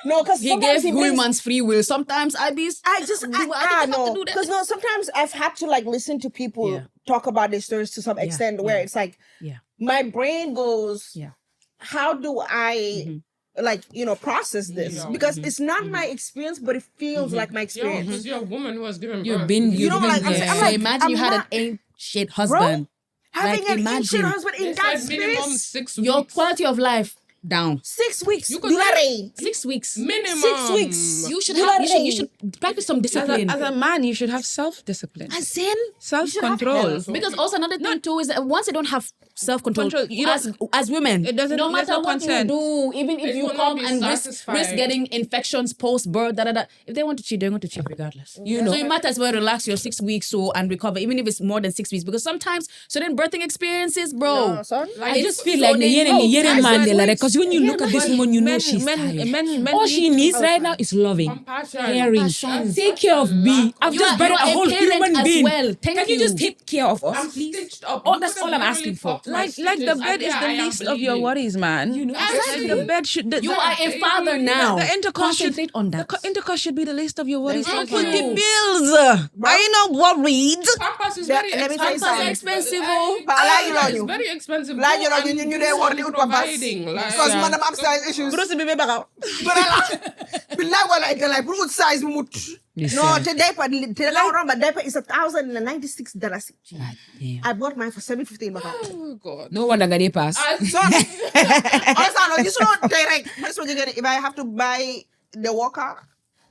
No, because He gave humans free will. Sometimes I just no, because no. Sometimes I've had to like listen to people talk about their stories to some extent where it's like, my brain goes, how do I like process this? Because it's not my experience, but it feels like my Yeah, experience. because you're a woman who has given birth. you've been, like, I'm So like, imagine you I'm had not- an ain't shit husband. Having Like, an imagine. ancient husband They in that said minimum space, 6 Your weeks. quality of life down. 6 weeks. You could Dulare. 6 weeks. Minimum 6 weeks. You should You have, are you should practice some discipline. As a man, you should have self-discipline, As in, self-control. because also another thing too is that once they don't have self-control, Control, you as women, It doesn't- no there's matter no what consent. you do, even if They you will come not be and risk satisfied. getting infections post-birth, if they want to cheat, they're going to cheat regardless. You know. So you might as well relax your 6 weeks and recover, even if it's more than 6 weeks, because sometimes certain birthing experiences, bro. No, son. I just feel so like they the know. yere Mandela, because when you look at this woman, you know Men- she's men- tired. men All she need- needs right now is loving, Compassion. caring, take care of me. I've You just are- buried you are a a whole parent human as being. well. Thank Can you just you. take care of us, I'm please? stitched up. Oh, You that's could all have I'm literally asking for. popped my Like the stitches bed and is yeah, the I am least of your bleeding. worries, man. You know, Like the bed should. You are a father now. The intercourse should, Concentrate on that. the intercourse should be the least of your worries. Thank Put the you. bills. Are you not worried? Pampers is Yeah, very let me tell you expensive. something. Expensive, oh. But I like you on It's you. very expensive. Like you Go know, and you do they want some to provide providing. Like, because madam I'm size issues. Bruce, baby, back out. But like what like what size mut? No, the diaper the diaper is $1,096. I bought mine for $750 in my house. oh God. no wonder they pass. So honestly, you should direct. That's what you get. If I have to buy the walker,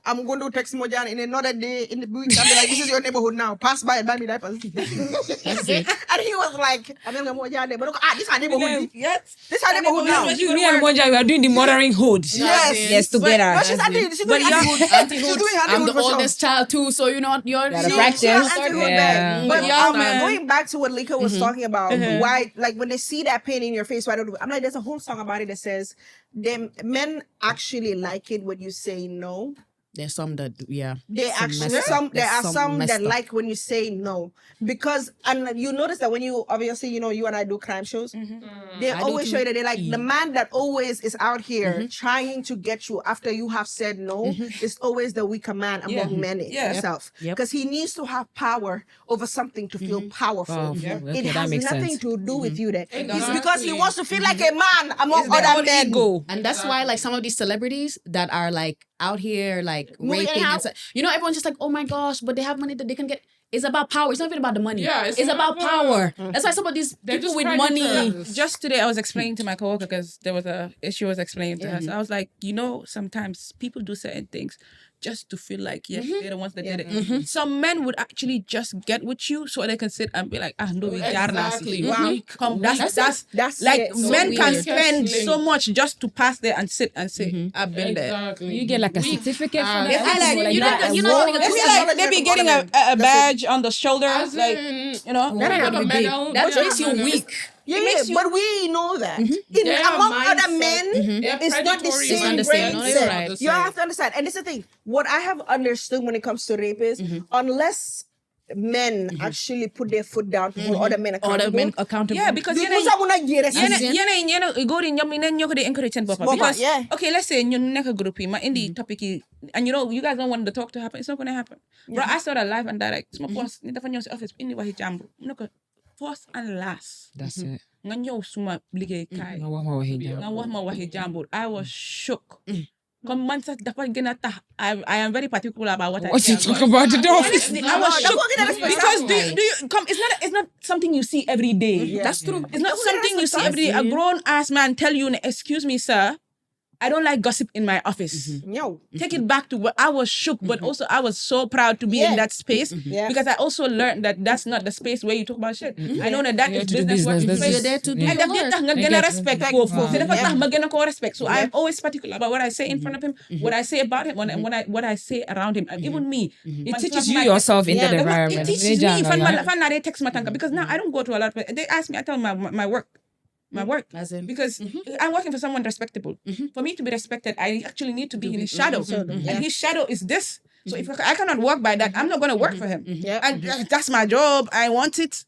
I'm going to text Mojan in another day in the week. I'll be like, this is your neighborhood now. Pass by and buy me diapers. And he was like, I'm going to Mojan there. But look, this is our neighborhood. Yes. This is our neighborhood now. Me and Monja, we are doing the mothering hood. Yes. together. But she's doing auntie-hood. She's doing I'm auntie-hood the for sure. oldest child too, so you're Gotta She practice. has auntie-hood Yeah. there. But Yeah, man. going back to what Lika was talking about, why, like when they see that pain in your face, why don't I'm like, there's a whole song about it that says, men actually like it when you say no. There's some that, yeah. They Some actually messed up. there are There's some messed that up. like when you say no, because and you notice that when you obviously you and I do crime shows, they I do always show too. you that they like the man that always is out here trying to get you after you have said no is always the weaker man among men itself, Yep. because he needs to have power over something to feel powerful. Powerful. Okay, It that has makes nothing sense. to do with you. That it's Exactly. because he wants to feel like a man among Their other own men. ego. And that's why, like, some of these celebrities that are like out here, like Moving raping, out. and everyone's just like, oh my gosh, but they have money that they can get. It's about power. It's not even about the money. Yeah, it's it's about about power. power. That's why some of these They're people just with predators. money. Just today, I was explaining to my coworker because there was she was explaining to her. So I was like, sometimes people do certain things just to feel like, they're the ones that did it. Some men would actually just get with you so they can sit and be like, no, we Exactly. Wow, come, that's That's like it. So men can weird. spend Yes, so much just to pass there and sit and say, I've been there. Exactly. You get like a certificate for Ah, that. They feel like Like you that. don't- you're not even They feel like they be getting a badge on the shoulder, As like, in, That ain't got a big. medal. That yeah, makes you medal. weak. Yeah, makes you- but we know that Their among other mindset, men, their it's not the predatory same mindset. brain No, set. you're right. You have to understand, and this is the thing. What I have understood when it comes to rape is, unless men actually put their foot down to hold other men accountable. Other men accountable. yeah, because go in your encourage because okay, let's say you neck a group ma in the topic and you guys don't want the talk to happen. It's not going to happen. Bro, I saw that live and direct. My boss in the office in the jambo. First and last. That's it. Nga ñew suma liggéey kaay. Nga wax ma waxi jàmm. Nga wax ma waxi jàmbur. I was shook. Come man sa dapat gina ta. I am very particular about what I What you say. talk about the dog? Honestly, I was shocked because do you come? It's not something you see every day. That's true. It's not something you see every day. A grown ass man tell you, excuse me, sir, I don't like gossip in my office. No. Take it back to what I was shook, but also I was so proud to be in that space because I also learned that that's not the space where you talk about shit. I know that You is have to do business working business. space. You're there to do And your daf tax work. nga gën a respect foofu. So dafa tax ma gën a koo respect. So I'm always particular about what I say in front of him, what I say about him, and what I say around him. And even me. It teaches you yourself in that environment. It teaches me fan na they text my tanka because now I don't go to a lot of they ask me, I tell them my work. My work, As in? because I'm working for someone respectable. For me to be respected, I actually need to be in his shadow, and his shadow is this. So if I cannot work by that, I'm not going to work for him. And that's my job. I want it.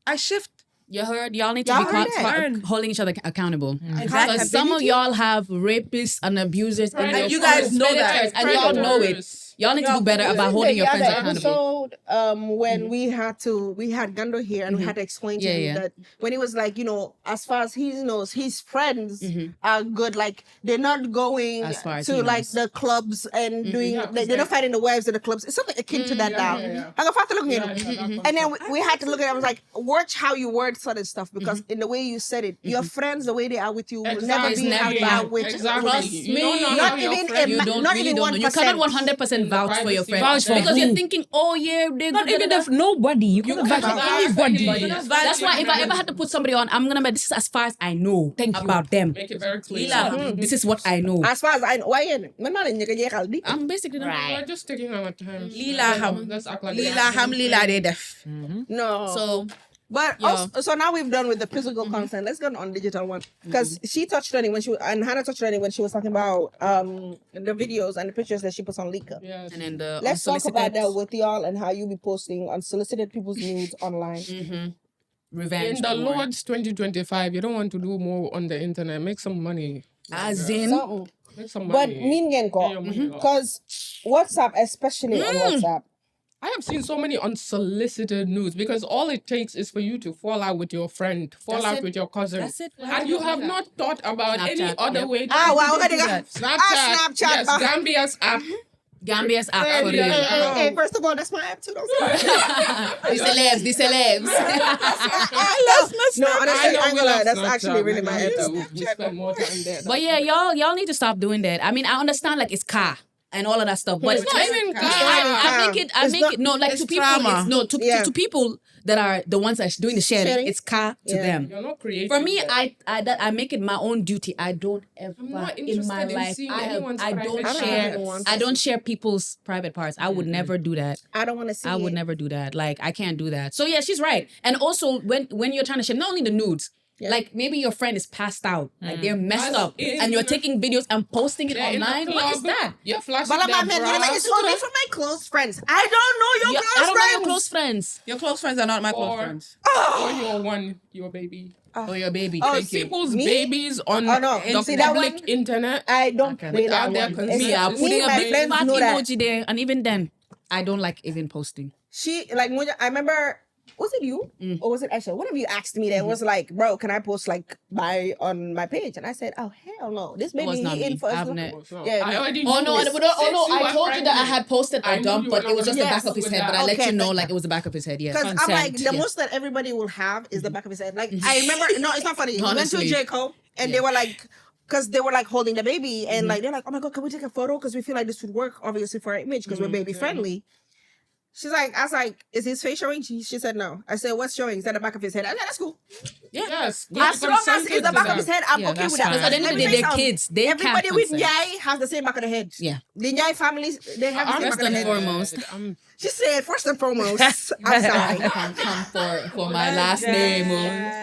I shift. You heard? Y'all need to Y'all be heard that. holding each other accountable. Exactly. Because some of y'all have rapists and abusers in your you guys know that. and y'all know it. Y'all need to do better about holding your friends accountable. Episode, when we had Gando here and we had to explain to him that when he was like, as far as he knows, his friends are good. Like they're not going As far as to he like knows. the clubs and doing. They're not fighting the wives at the clubs. It's something akin to that now. I got to look at it, and then we had to look at it. I was like, watch how you word certain stuff because in the way you said it, your friends, the way they are with you, will never be how they are with Exactly. You don't know not how your even friend- You don't not really even don't know. You cannot 100% vouch for your friends. Vouch for because who? you're thinking, oh yeah, they're Not good. even if nobody. You can vouch for anybody. That's why if I ever had to put somebody on, I'm gonna be this is as far as I know about them. Make it very clear. This is what I know. As far as I know, why in? I'm basically We're just taking our time. Lila ham. Let's act like Lila ham, Lila de def. No. so. But Yeah. also, so now we've done with the physical content. Let's go on digital one because she touched on it and Hannah touched on it when she was talking about the videos and the pictures that she puts on Leaker. Yes. And then the Let's talk about unsolicited that with y'all and how you be posting unsolicited people's nudes online. revenge. In the porn. Lord's 2025, you don't want to do more on the internet. Make some money. As in, Something. Make some But money. mean because WhatsApp, especially on WhatsApp. I have seen so many unsolicited nudes because all it takes is for you to fall out with your friend, fall That's out it. with your cousin. That's it. And you have not thought about any Snapchat, other yep. way to Wow, do that. Snapchat. Snapchat. Yes, Gambia's app. Gambia's app for Yeah. real. Hey, first of all, that's my app too. Don't say The celebs. No, honestly, I know I'm we gonna lie. love That's Snapchat. actually really We my need app. to spend more time there. But yeah, y'all need to stop doing that. I mean, I understand like it's car and all of that stuff, but It's not even car. I make it no like it's to people. trauma. It's no to people that are the ones that are doing the sharing. It's car to them. You're not creative. For me, yet. I make it my own duty. I don't ever I'm not in my interested in life. seeing I anyone's don't private share. parts. I don't share people's private parts. I would never do that. I don't want to see I would it. never do that. Like I can't do that. So yeah, she's right. And also when you're trying to share not only the nudes. Like maybe your friend is passed out, like they're messed As up, in- and you're taking videos and posting it Yeah, in the online. What is club, that? You're flashing But I'm their not man, bra. it's only for my close friends. I don't know your I close don't know your friends. close friends. Your close friends are not my close Or- friends. Your baby. Or your baby. Oh, Take people's babies on Oh, no. the See that public one? internet. I don't play Without that their one. consent. It's- Yeah, me Putting and a my big friends fat know that. emoji there, and even then, I don't like even posting. She like Moja, I remember. Was it you or was it Aisha? One of you asked me that was like, bro, can I post like on my page? And I said, oh hell no, this baby was not he in me. for us. I've ne- Yeah, I already Oh knew no! this. I told you that I had posted I a knew dump, you but were it was not just the gonna back of his mess head. with But I let that. you know, Okay. like it was the back of his head. Yes. because I'm like the yes. most that everybody will have is the back of his head. Like I remember, no, it's not funny. We went to Honestly. J. Cole and they were like. Because they were like holding the baby and like they're like, oh my god, can we take a photo? Because we feel like this would work obviously for our image because we're baby friendly. She's like, I was like, is his face showing? She said no. I said, what's showing? Is that the back of his head? I said, that's cool. Yes. As long as it's the back of his head, I'm Yeah, okay that's with that. fine. Because at the end of the Let me day, tell they're you kids. They everybody can't with consent. Nyai has the same back of the head. Yeah. The Nyai families, they have the same back First of the and head. foremost, She said, first and foremost, I'm sorry. come for my last name.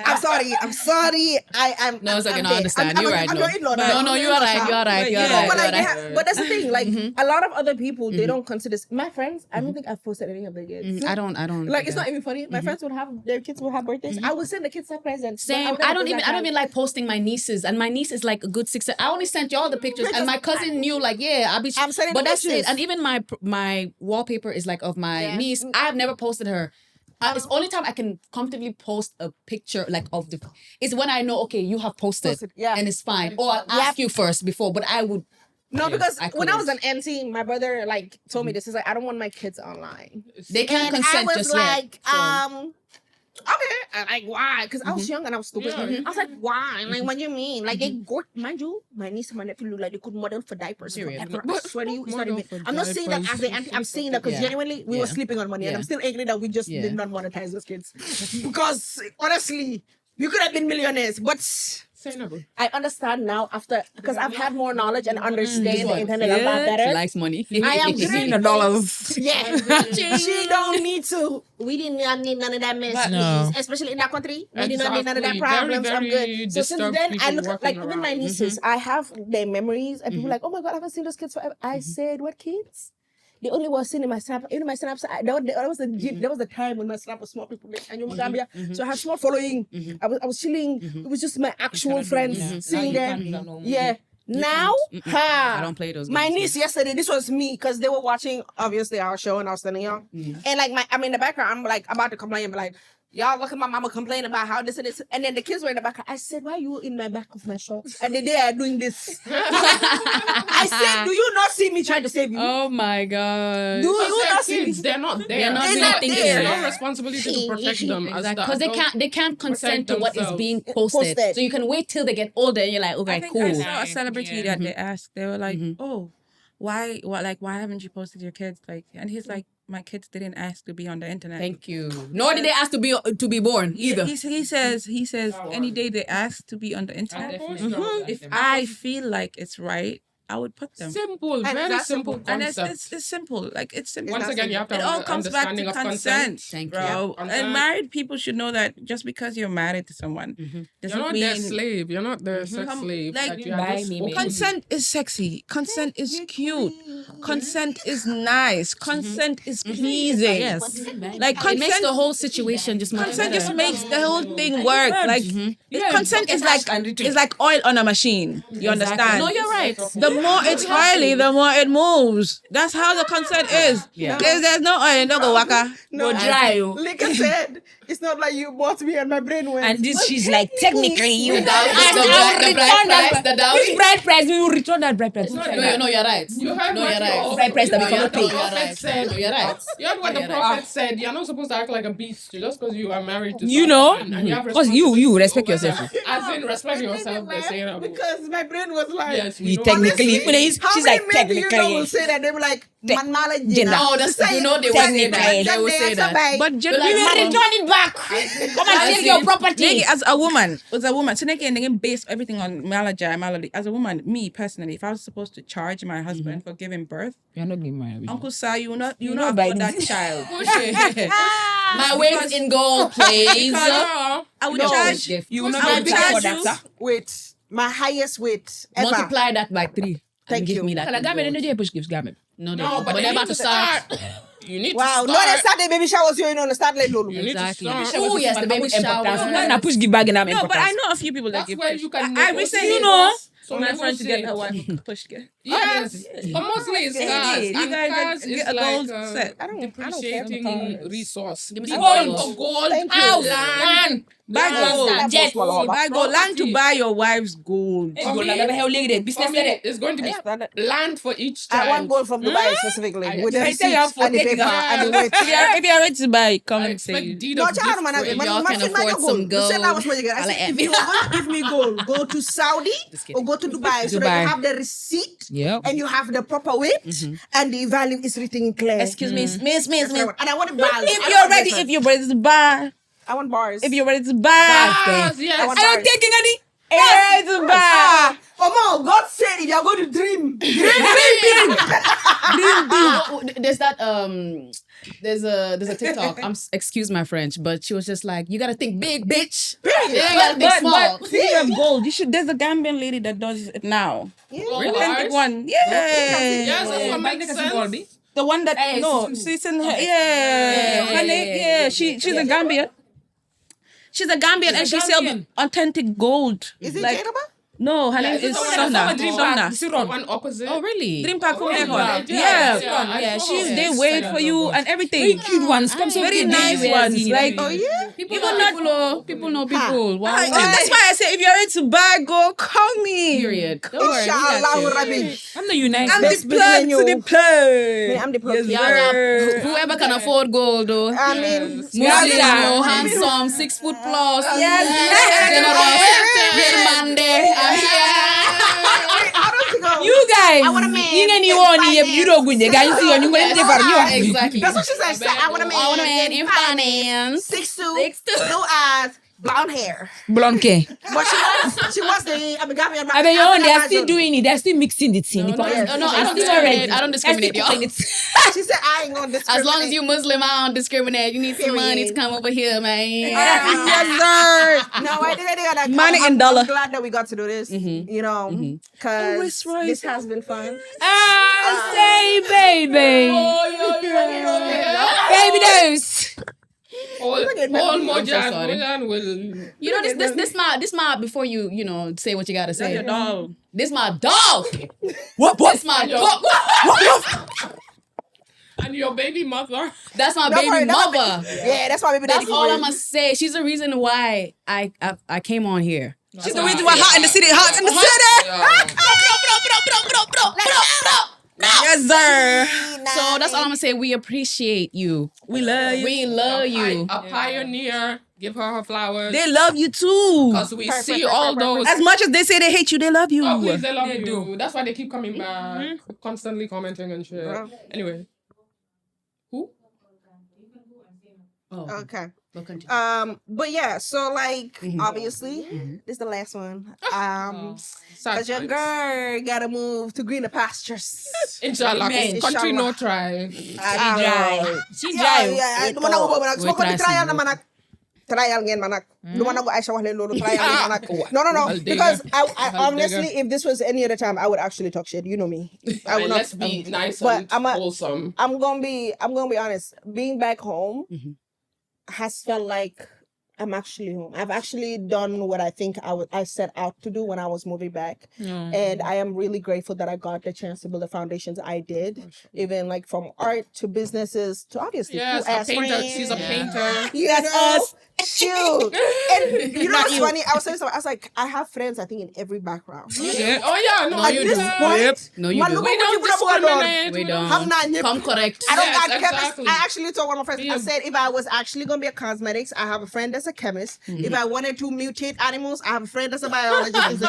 I'm sorry. I'm No, it's okay. I'm No, I dead. understand. You're right. I'm No, your in-law now. no, you're right. You're right. You're Yeah. right. But, like, You're they right. have- but that's the thing. Like a lot of other people, they don't consider my friends. I don't think I've posted any of their kids. I don't. Like it's not even funny. My friends would have their kids will have birthdays. I would send the kids a present. Same. I don't even like posting my nieces, and my niece is like a good 6. I only sent y'all the pictures, and my cousin knew like, yeah, I'm sending but that's pictures. it. And even my wallpaper is like of my niece. I've never posted her. It's only time I can comfortably post a picture like of the is when I know okay you have posted, Yeah. and it's fine, or I'll ask you first before, but I would No, because I when I was couldn't. an auntie, my brother like told me this. He's like, I don't want my kids online. They can't And consent I was just like, yet. okay. I'm like, why? Because I was young and I was stupid. I was like, why? Like, what do you mean? Like, they go, mind you, my niece and my nephew look like they could model for diapers. Period. Forever. I swear to you, it's not Model even. for I'm not saying that as the auntie. I'm saying that because Yeah. genuinely we were Yeah. sleeping on money, and Yeah. I'm still angry that we just Yeah. did not monetize those kids. Because honestly, we could have been millionaires, but. Sainabou. I understand now after because I've had more knowledge and understand the internet a lot She better. likes money. I am Seen the dollars. Yeah, she don't need to. We didn't need none of that mess, No. please. Especially in that country, we did not need none of that Exactly. problems. I'm Very good. So since disturbed then, I people look at walking like even my around. nieces. I have their memories, and people are like, oh my god, I haven't seen those kids forever. I said, what kids? They only was seen in my snap. Even my snaps, that was the time when my snap was small people. And you're Gambia, so I had small following. I was chilling. It was just my actual friends seeing them. Yeah. Now, I don't play those my games. niece yesterday, this was me because they were watching obviously our show and I was standing young. And like I'm in the background, I'm like about to complain, but like, y'all look at my mama complain about how this and this. And then the kids were in the background. I said, why you in my back of my shorts? And they are doing this. I said, do you not see me trying to save you? Oh my god. Do you They're not see me? kids. They're not there. They're not They're not thinking. there. It's your responsibility to protect them. Because they can't consent to what is themselves. being posted. Posted. So you can wait till they get older and you're like, I okay, think cool. I saw a celebrity that they asked. They were like, "Oh, why haven't you posted your kids?" Like, and he's like, "My kids didn't ask to be on the internet." Thank you. Nor did they ask to be born either. He says any day they ask to be on the internet, if I feel like it's right, I would put them. Simple, very that's simple And concept. it's simple. Like it's simple. Once again, you have to It have all an comes back to understanding of consent, Thank you. bro. Consent. And married people should know that just because you're married to someone doesn't You're not mean their slave. You're not their sex slave. like, that you are buy just me, spoken maybe. consent is sexy. Consent is cute. Consent is nice. Consent is pleasing. Yes. Like It makes consent. the whole situation just much Consent better. just makes the whole thing work. Like consent is like oil on a machine. You understand? No, you're right. The more it's oily, the more it moves. That's how the consent is. Yeah. There's no oil, no go waka. No, dry. like I said, it's not like you bought me and my brain went. And this, she's like, technically, you. The bride price, the dowry. Which bride price? We will return that bride price. No, you're right. You heard No, what you're right. Bride price that we you cannot heard pay. what the prophet said. No, you're right. You heard what the You're right. prophet said. You're not supposed to act like a beast just because you are married to You know? someone. And you have Because you respect responsibility yourself. over them. As in, respect yourself, they're saying. Because my brain was like, Yes, we We know. technically, honestly, how she's many like, men do you know technically. will say that? They were like, man, knowledge, Gender. No, that's you know they will say that. They will say that. But like, generally, Return it back. Come and take your property. Nigga, as a woman, so nigga base everything on malady. As a woman, me personally, if I was supposed to charge my husband for giving birth, You're not getting married. Uncle Sa, you not not afford buying that this. child. my weight in gold, please. I would No. charge. You will not I be would able to afford charge that, you. sir. Wait, my highest weight ever. Multiply that by 3. Thank and give you. me that. Kala in gamen, gold. energy push gives gamen. No, No, but they they're need about to start. You need Wow, to no, start. they start the baby showers here, you know, start late, Lulu. You need to Exactly. start. Oh yes, the baby shower. Na push give bag na No, but I know a few people that That's give where push. you can I recently, negotiate. So my friend to get negotiate. her wife push. Yes, mostly it's cars. You And guys cars get is a like gold set. depreciating resource. Give me People some going gold. for gold, Thank you. house, land. Buy gold. Jet. Buy gold. Land to buy your wife's gold. For me, it's going to be land for each I child. want gold from Dubai specifically with the I say you have receipts and the taking paper a- and the weight. If you're ready to buy, come I and say. expect deed No, of child, man, gift. man, y'all man, can man, afford some You said that was gold. what you get. I said, I'll if you want to give me gold, go to Saudi or go to Dubai so that Dubai. you have the receipt Yep. and you have the proper weight and the value is written in clear. Excuse me, miss. And I want it bars. If you're ready to buy, I want bars. if you're ready to buy, Yes, I yes. want bars. taking any. If you're ready to buy, Omo, God said it. You're going to dream. There's that there's a TikTok. Excuse my French, but she was just like, you gotta think big, bitch. You gotta think small. speaking of gold, there's a Gambian lady that does it now. Really? Authentic one, yeah. Yes, that's what makes sense. The one that she's in her, yeah. She's a Gambian. She's a Gambian and she sells authentic gold. Is it like, Sainabou? No, her name is Sona. One opposite. Oh, really? Dream Park from Yeah. Yeah, they wait for you and everything. Cute ones. Come so Very cute. nice ones. Like, Oh yeah. People know people. Wow. that's why I say if you're into bag, go call me. Period. Don't worry, we got Inshallah, you. Rabbi. I'm the United. I'm Best the plug business to the plug. I'm the plug. Whoever can afford gold, though. I mean, Muslim, handsome, 6 foot plus. Generous. Real man there. I'm here. You guys, I want a man you in you don't go there. Guys, see you going to Exactly. That's what she said. I want a man in finance. 6'2", blue eyes, blonde hair. Blonde hair. But she was the Gambian. I mean, they are still doing it. They're still mixing the thing. No, I don't discriminate. I don't discriminate, y'all. She said, I ain't gonna discriminate. As long as you Muslim, I don't discriminate. You need some money to come over here, man. Yes, sir. No, I didn't. Money and dollar. I'm glad that we got to do this. You know, because this has been fun. Say, baby. Baby dose. Mojan will. You know this my before you say what you gotta say. Your dog. This my dog. What? This my dog. And your baby mother. That's my baby mother. Yeah, that's my baby daddy. That's all I'm gonna say. She's the reason why I came on here. She's the reason why hot in the city. Yes, sir. So that's all I'm gonna say. We appreciate you. We love you. We love you. A pioneer. Give her flowers. They love you too. Because we see all those. As much as they say they hate you, they love you. Oh, please, they love you. That's why they keep coming back, constantly commenting and shit. Anyway. Who? Oh, Okay. we'll continue. But yeah, so like obviously this is the last one. Cause your girl gotta move to greener pastures. Inshallah, Amen. country no Inshallah. try. She Yeah, dry. yeah. Duma na ko ba smoke ko trial na manak. Trial ngeen manak. Duma na ko Aisha wax leen lolu trial ngeen manak. No. Because I honestly, if this was any other time, I would actually talk shit. You know me. I would not. Let's be nice but and wholesome. I'm gonna be honest. Being back home has felt like I'm actually home. I've actually done what I think I set out to do when I was moving back. And I am really grateful that I got the chance to build the foundations I did. Even like from art to businesses to obviously Yes, a painter. friends. She's a painter. That's us. Cute. And you know what's funny? I was saying something. I was like, I have friends, I think, in every background. Yeah. Oh yeah, no, At you this do. point, No, you do. We don't discriminate. We don't. I'm not Come correct. I don't Yes, got chemists. exactly. I actually told one of my friends, I said, if I was actually going to be a cosmetics, I have a friend that's a chemist. If I wanted to mutate animals, I have a friend that's a biologist.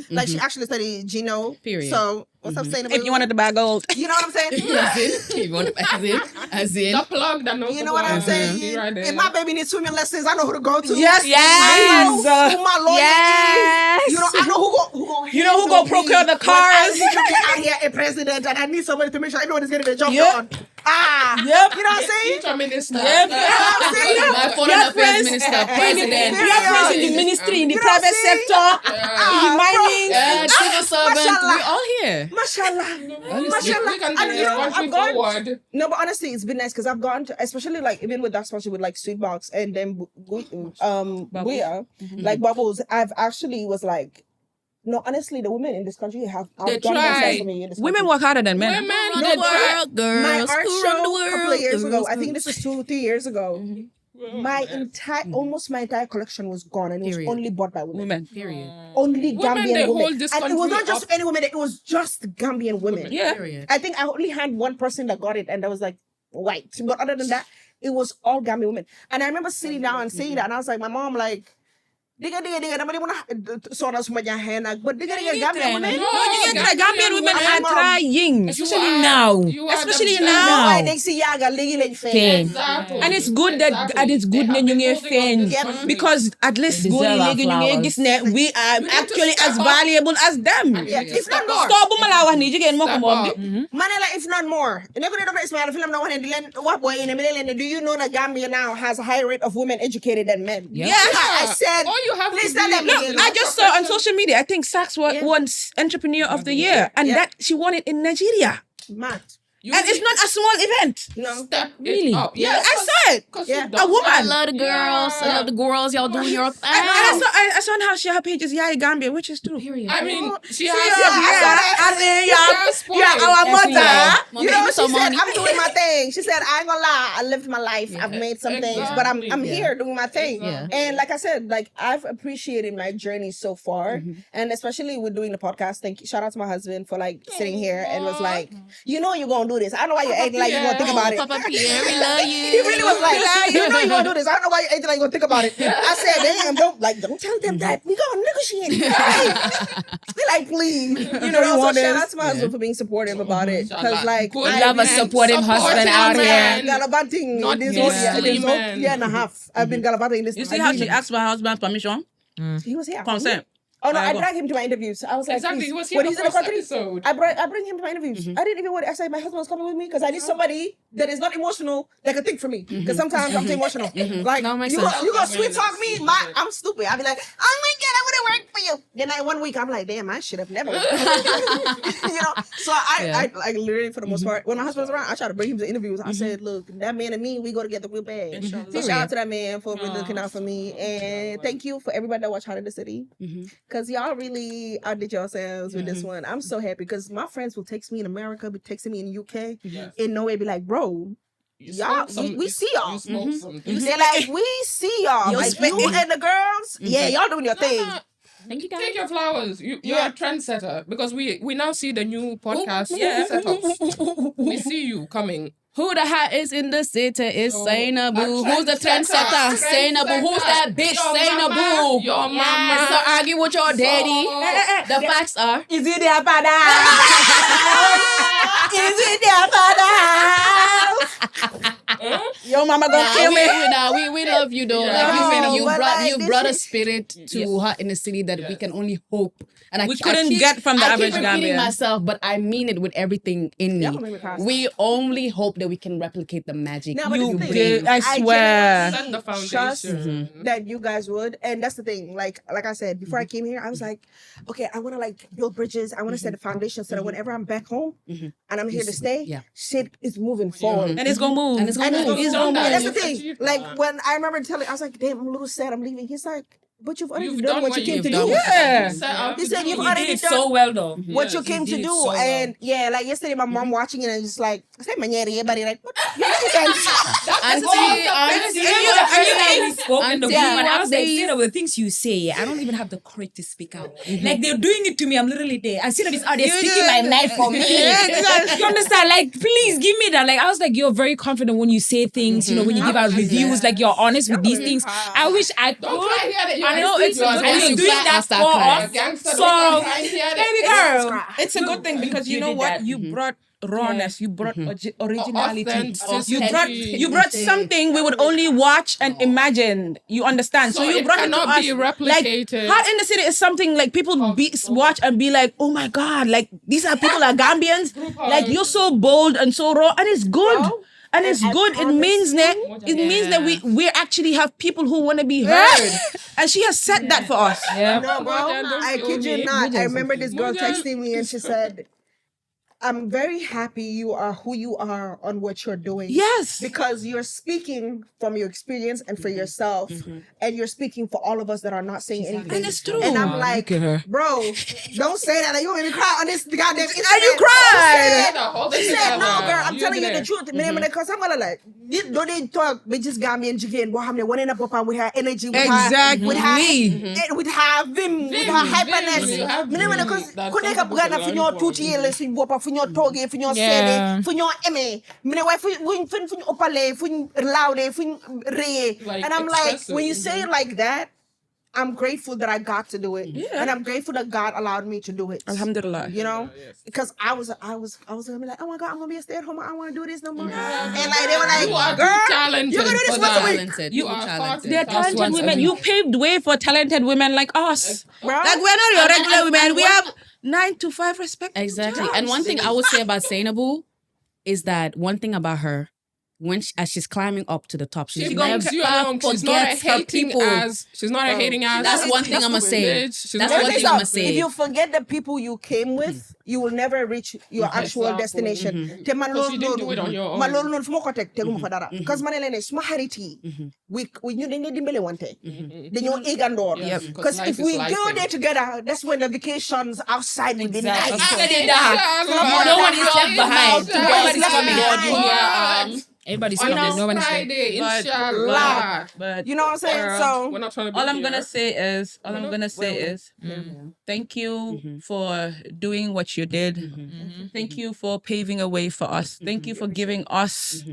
Like, she actually studied genome. Period. So, what's up, Sainabou? If you wanted to buy gold. You know what I'm saying? You want as in. The plug that knows You the know what I'm plug. saying? Be right there. If my baby needs swimming lessons, I know who to go to. Yes. I know who my lawyer Yes. is. You know, I know who You know who gonna procure the When I cars? need to be out here a president and I need somebody to make sure everyone is getting their job Yep. done. You know what I'm saying? Future minister. Yep. My foreign affairs minister, president. You are friends in the ministry, in the private sector, in the mining. Civil servant. Mashallah. We're all here. Mashallah. We can take this country forward. No, but honestly, it's been nice because I've gone to, especially like even with that sponsorship with like Sweetbox and then Buya, like Bubbles. I've actually was like, no, honestly, the women in this country have They outdone themselves try. for me in this Women country. work harder than men. Women, Run they the try. world, girls. My art Who show run the a world? couple of years ago, Girls. I think this was 2-3 years ago. My entire, almost my entire collection was gone, and it was Period. only bought by women. Women. Period. Only Women, Gambian they women. hold this And it was country not just up. any women; it was just Gambian women. Yeah. Period. I think I only had one person that got it, and that was like white. But other than that, it was all Gambian women. And I remember sitting down and saying that, and I was like, my mom, like, diga, nobody wanna sort us with your hand, but diga, Gambian women. No, You get the Gambian women are Mom. trying. Especially now. Especially No, now. I think see yaga ligi len fe. Okay. Exactly. And it's good that and it's good that you get fans because at least They go deserve our you flowers. get this we are need to actually step as up. valuable as them. Yeah, if not more. Stop bumalawa ni jigen mo Step ko up. Manila, if not more. Do you know that Gambia now has a higher rate of women educated than men? Yeah. I said, All you have please to tell do them is- again. I just saw on social media. I think Saks won Entrepreneur of the Year, and Yeah. that she won it in Nigeria. Mad. And it's not a small event. No. Really? Yeah, I saw it. Yeah. A woman. I love the girls. I love the girls. Y'all doing your thing. And I saw on how she her page is Gambian, which is true. Period. I mean, she has Our mother. Mommy, You know, you so she said, money. I'm doing my thing. She said, I ain't gonna lie, I lived my life. I've made some things, but I'm here doing my thing. Yeah. And like I said, like I've appreciated my journey so far, and especially with doing the podcast. Thank you. Shout out to my husband for like sitting here and was like, you know, you're gonna do this. I don't know why you're acting like you're gonna think about it. Papa Pierre, we love you. He really was like, you know, you're gonna do this. I don't know why you're acting like you're gonna think about it. I said, damn, don't tell them that we gonna negotiate. Be like, please, you know. So shout out to my husband for being supportive about it, because like Good I love a supportive husband out here. gallivanting Not this easily, whole man. year and a half. I've been gallivanting this. You see how she asked for her husband's permission? He was here. Consent. Oh no, I Go. dragged him to my interviews. I was like, Exactly, please, he was here when the he's in the first country, episode. I bring him to my interviews. I didn't even want. I said my husband was coming with me because I need somebody that is not emotional that can think for me. Because sometimes I'm too emotional. Like No, makes you sense. gonna sweet talk me? I'm stupid. I'll be like, oh my god, I would have worked for you. Then 1 week I'm like, damn, I should have never. Worked for you. You know. So I like literally for the most part, when my husband was around, I try to bring him to interviews. I said, look, that man and me, we go together real bad. So shout out to that man for looking out for me, and thank you for everybody that watch Heart of the City, because y'all really outdid yourselves with this one. I'm so happy because my friends will text me in America, be texting me in the UK, in Norway, be like, bro, y'all, we see y'all. They're like, we see y'all. Like you and the girls, y'all doing your thing. Thank you guys. Take your flowers. You're a trendsetter because we now see the new podcast setups. We see you coming. Who the hat is in the city is So, Sainabou. a Who's the trendsetter? Sainabou. Who's that bitch? Sainabou. Your mama. So argue with your daddy. The facts are. Is it their father? Is it their father? Your mama gonna kill me. We love you though. No, You but brought like, you this brought a is- spirit to her in the city that we can only hope. And We couldn't get from the average I keep repeating Gambian. myself, but I mean it with everything in me. Y'all gonna make me cry. We only hope that we can replicate the magic No, but you the thing bring. is, I swear. Set the trust foundation. that you guys would, and that's the thing. Like I said before I came here, I was like, okay, I want to like build bridges. I want to set a foundation so that whenever I'm back home and I'm here to stay, shit is moving forward. And it's gonna move. And it's And gonna move. it's gonna move. done That's the that. thing. You've Like achieved that. when I remember telling, I was like, damn, I'm a little sad. I'm leaving. He's like, but you've already You've done what you came to do. Yeah. He said you've You already did done so well though. what you came to did do. so well. And yeah, like yesterday, my mom watching it and just like, I said, everybody like, what? You Auntie, We spoke in the Auntie, room and I was like, auntie. see the things you say, I don't even have the courage to speak out. Like they're doing it to me, I'm literally there. I see that these are they speaking my life for me. You understand? Like, please give me that. Like, I was like, you're very confident when you say things, you know, when you give out reviews, like you're honest with these things. I wish I could. Don't try here that you're I know it's you are good. going And you're to doing cry that after for cry. us. Gangster, So, don't try here that- baby girl. It's a good thing because you know did what? that. You brought rawness. You brought originality. Authenticity. You brought something we would only watch and imagine. You understand? So you it brought it to cannot us. be Like replicated. Heart in the City is something like people watch and be like, oh my god, like these are people are Gambians. Like you're so bold and so raw, and it's good. And it's good. It means that we actually have people who want to be heard. And she has said that for us. Yeah. No, bro, I kid you not. I remember this girl texting me and she said, I'm very happy you are who you are on what you're doing. Yes. Because you're speaking from your experience and for yourself. And you're speaking for all of us that are not saying anything. And it's true. And I'm like, bro, don't say that. You made me cry on this goddamn Instagram. And you cried. She said, no, girl, I'm telling you the truth. Because I'm gonna like, don't they talk, but just Gambian chicken, what happened, one end up with her energy, with Exactly. with her vim, with her hyperness. Because could they have brother for your 2 years, for your toge, for your sede, for your eme, for your opale, for your laude, for your re. And I'm like, when you say it like that, I'm grateful that I got to do it. And I'm grateful that God allowed me to do it. Alhamdulillah. You know? Because I was gonna be like, oh my God, I'm gonna be a stay-at-home. I don't wanna do this no more. And like they were like, You are girl, too talented you're gonna do this for once a that. week. You are talented. They're talented women. You paved way for talented women like us. Bro. Like we're not your regular women. We have 9 to 5 respect. Exactly. And one thing I would say about Sainabou is that one thing about her as she's climbing up to the top, She never brings you along. She's not a forgets her hating people. ass. She's not a hating ass. That's one thing I'ma say. She's That's not one a thing I'ma say. If you forget the people you came with, you will never reach your actual destination. Te man Because you didn't do it on your own. man loolu noonu fu ma ko teg teguma fa dara. Because ma ne leen ne suma xarit yi, we ñu dañuy dimbale wante. Dañoo égandoor. Because if we go there together, that's when the vacations outside will be nice. Nobody's left behind. Nobody's coming on. Everybody's On coming. our Nobody's Friday, But- inshallah. But You know what I'm saying? So We're not trying to be all I'm gonna here. say is, thank you for doing what you did. Thank you for paving a way for us. Thank you for giving us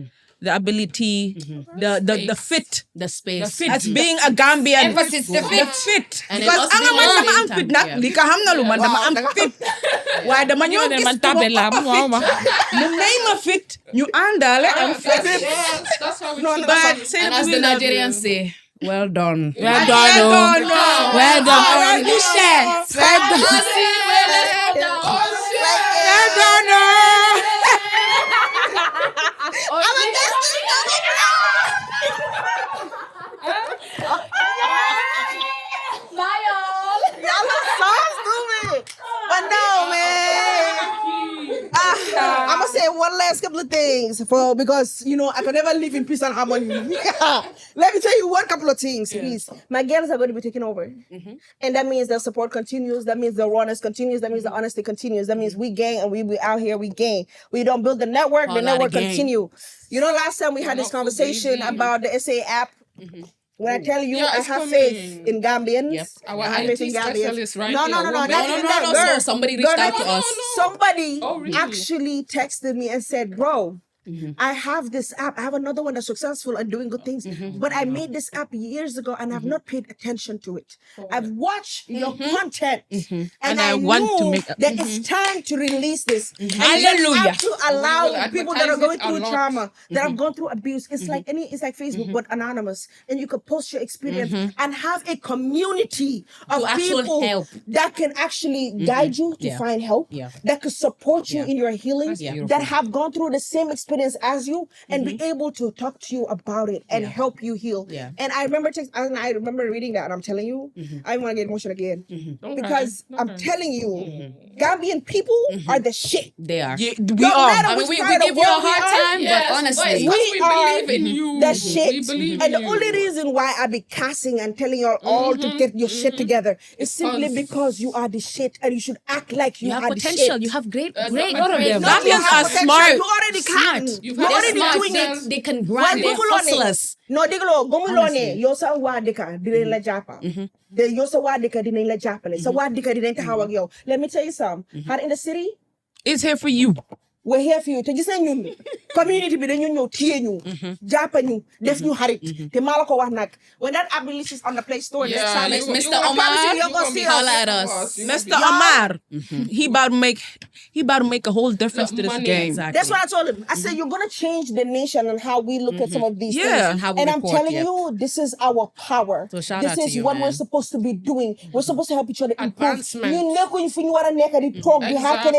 the ability, the fit, The space. as being a Gambian. Emphasis, the fit. And it Because must be ang man at the dama same ang time, fit na, yeah. di ka ham na luman dama ang fit. Why the man You yung know, gis man, to mo tabela, pa mo, fit. Yung name a fit, you andale ang fit. That's how we But say And that as we the love you. Nigerians say, well done. Well done, oh. Well done. But no, man. I'm gonna say one last couple of things because I can never live in peace and harmony. Let me tell you one couple of things, please. My girls are going to be taking over, and that means the support continues. That means the rawness continues. That means the honesty continues. That means we gang and we out here. We gang. We don't build the network. The network continue. Last time we had this conversation about the SA app. When I tell you, I have faith in Gambians. Yep. Our I have IT faith in Gambians. specialist right No, here. not even that. No. Girl, Somebody reached out to us. Somebody Oh, really? actually texted me and said, bro, I have this app. I have another one that's successful and doing good things. But I made this app years ago and I've not paid attention to it. I've watched your content and I want to make that it's time to release this. And you have to allow people that are going through trauma, that have gone through abuse. It's like Facebook, but anonymous. And you could post your experience and have a community of actual people help. that can actually guide you to find help, that could support you in your healing, that have gone through the same experience as you and be able to talk to you about it and help you heal. And I remember reading that and I'm telling you, I want to get emotional again. Because I'm telling you, Gambian people are the shit. They are. We No are. matter I mean, which we part give of you a world we hard are, time, Yes, but honestly, we believe in you. the We shit. believe And in the you. only reason why I be casting and telling y'all all to get your shit together is simply because you are the shit and you should act like you, you have are potential. the shit. You have great. not Lot my of them. friend. No, you Gambians have are potential. smart. You already can. You've You're had already smart doing cells. it. They can Why grind. They're people on hustlers. it? No, diglo, gomulone, yo sa wadika, dinain la japa. De yo sa wadika, dinain la japale. Sa wadika, dinain tahawag yo. Let me tell you something. Had in the city, It's here for you. we're here for you. To just say you community be you know tie you, japa you, def you harit. Te malako wahnak. When that app releases on the Play Store, next Yeah, time you- it's you- Mr. I promise Omar, you're gonna see holla us. at us. Mr. Amar, he about to make a whole difference to this Money. game. Exactly. That's what I told him. I said, you're going to change the nation and how we look at some of these Yeah. things. And how we And I'm report, telling yep. you, this is our power. So shout this out to is you, what man. we're supposed to be doing. We're supposed to help each other improve. Advancement. You know, when you want to talk, you have to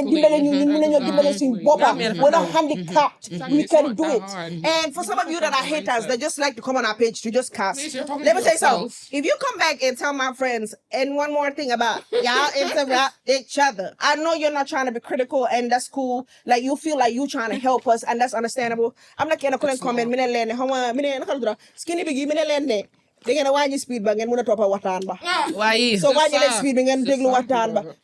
Exactly. We're not handicapped. Exactly. We It's can not do that it. hard. And for some of you that are haters, they just like to come on our page to just cast. Please, you're talking Let me to say something. yourself. If you come back and tell my friends, and one more thing about y'all interact each other. I know you're not trying to be critical, and that's cool. Like you feel like you trying to help us, and that's understandable. I'm not gonna comment. Skinny biggie, they're gonna watch speed bag and muna topa watan ba. Why? So why you Sisa. speed bag and deglu watan ba?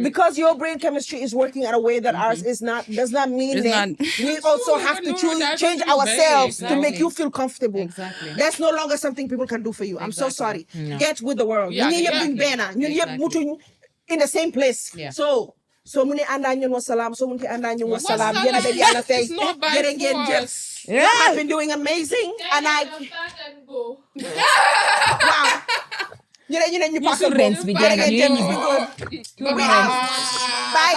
Because your brain chemistry is working in a way that ours is not, does not mean It's that not. we also have to change ourselves to make you feel comfortable. Exactly. That's no longer something people can do for you. I'm so sorry. Get with the world. Yeah, You need yeah. bring banner. You need mutu in the same place. Yeah. So muni anda ñun wassalam, so muni anda ñun wassalam. Wassalam. Yena be yalla fay. It's not by Yena ngeen jëf. force. You have been doing amazing, and I Go. wow. You pack su rents bi Yena ngeen jàng jëf. Bye. Bye.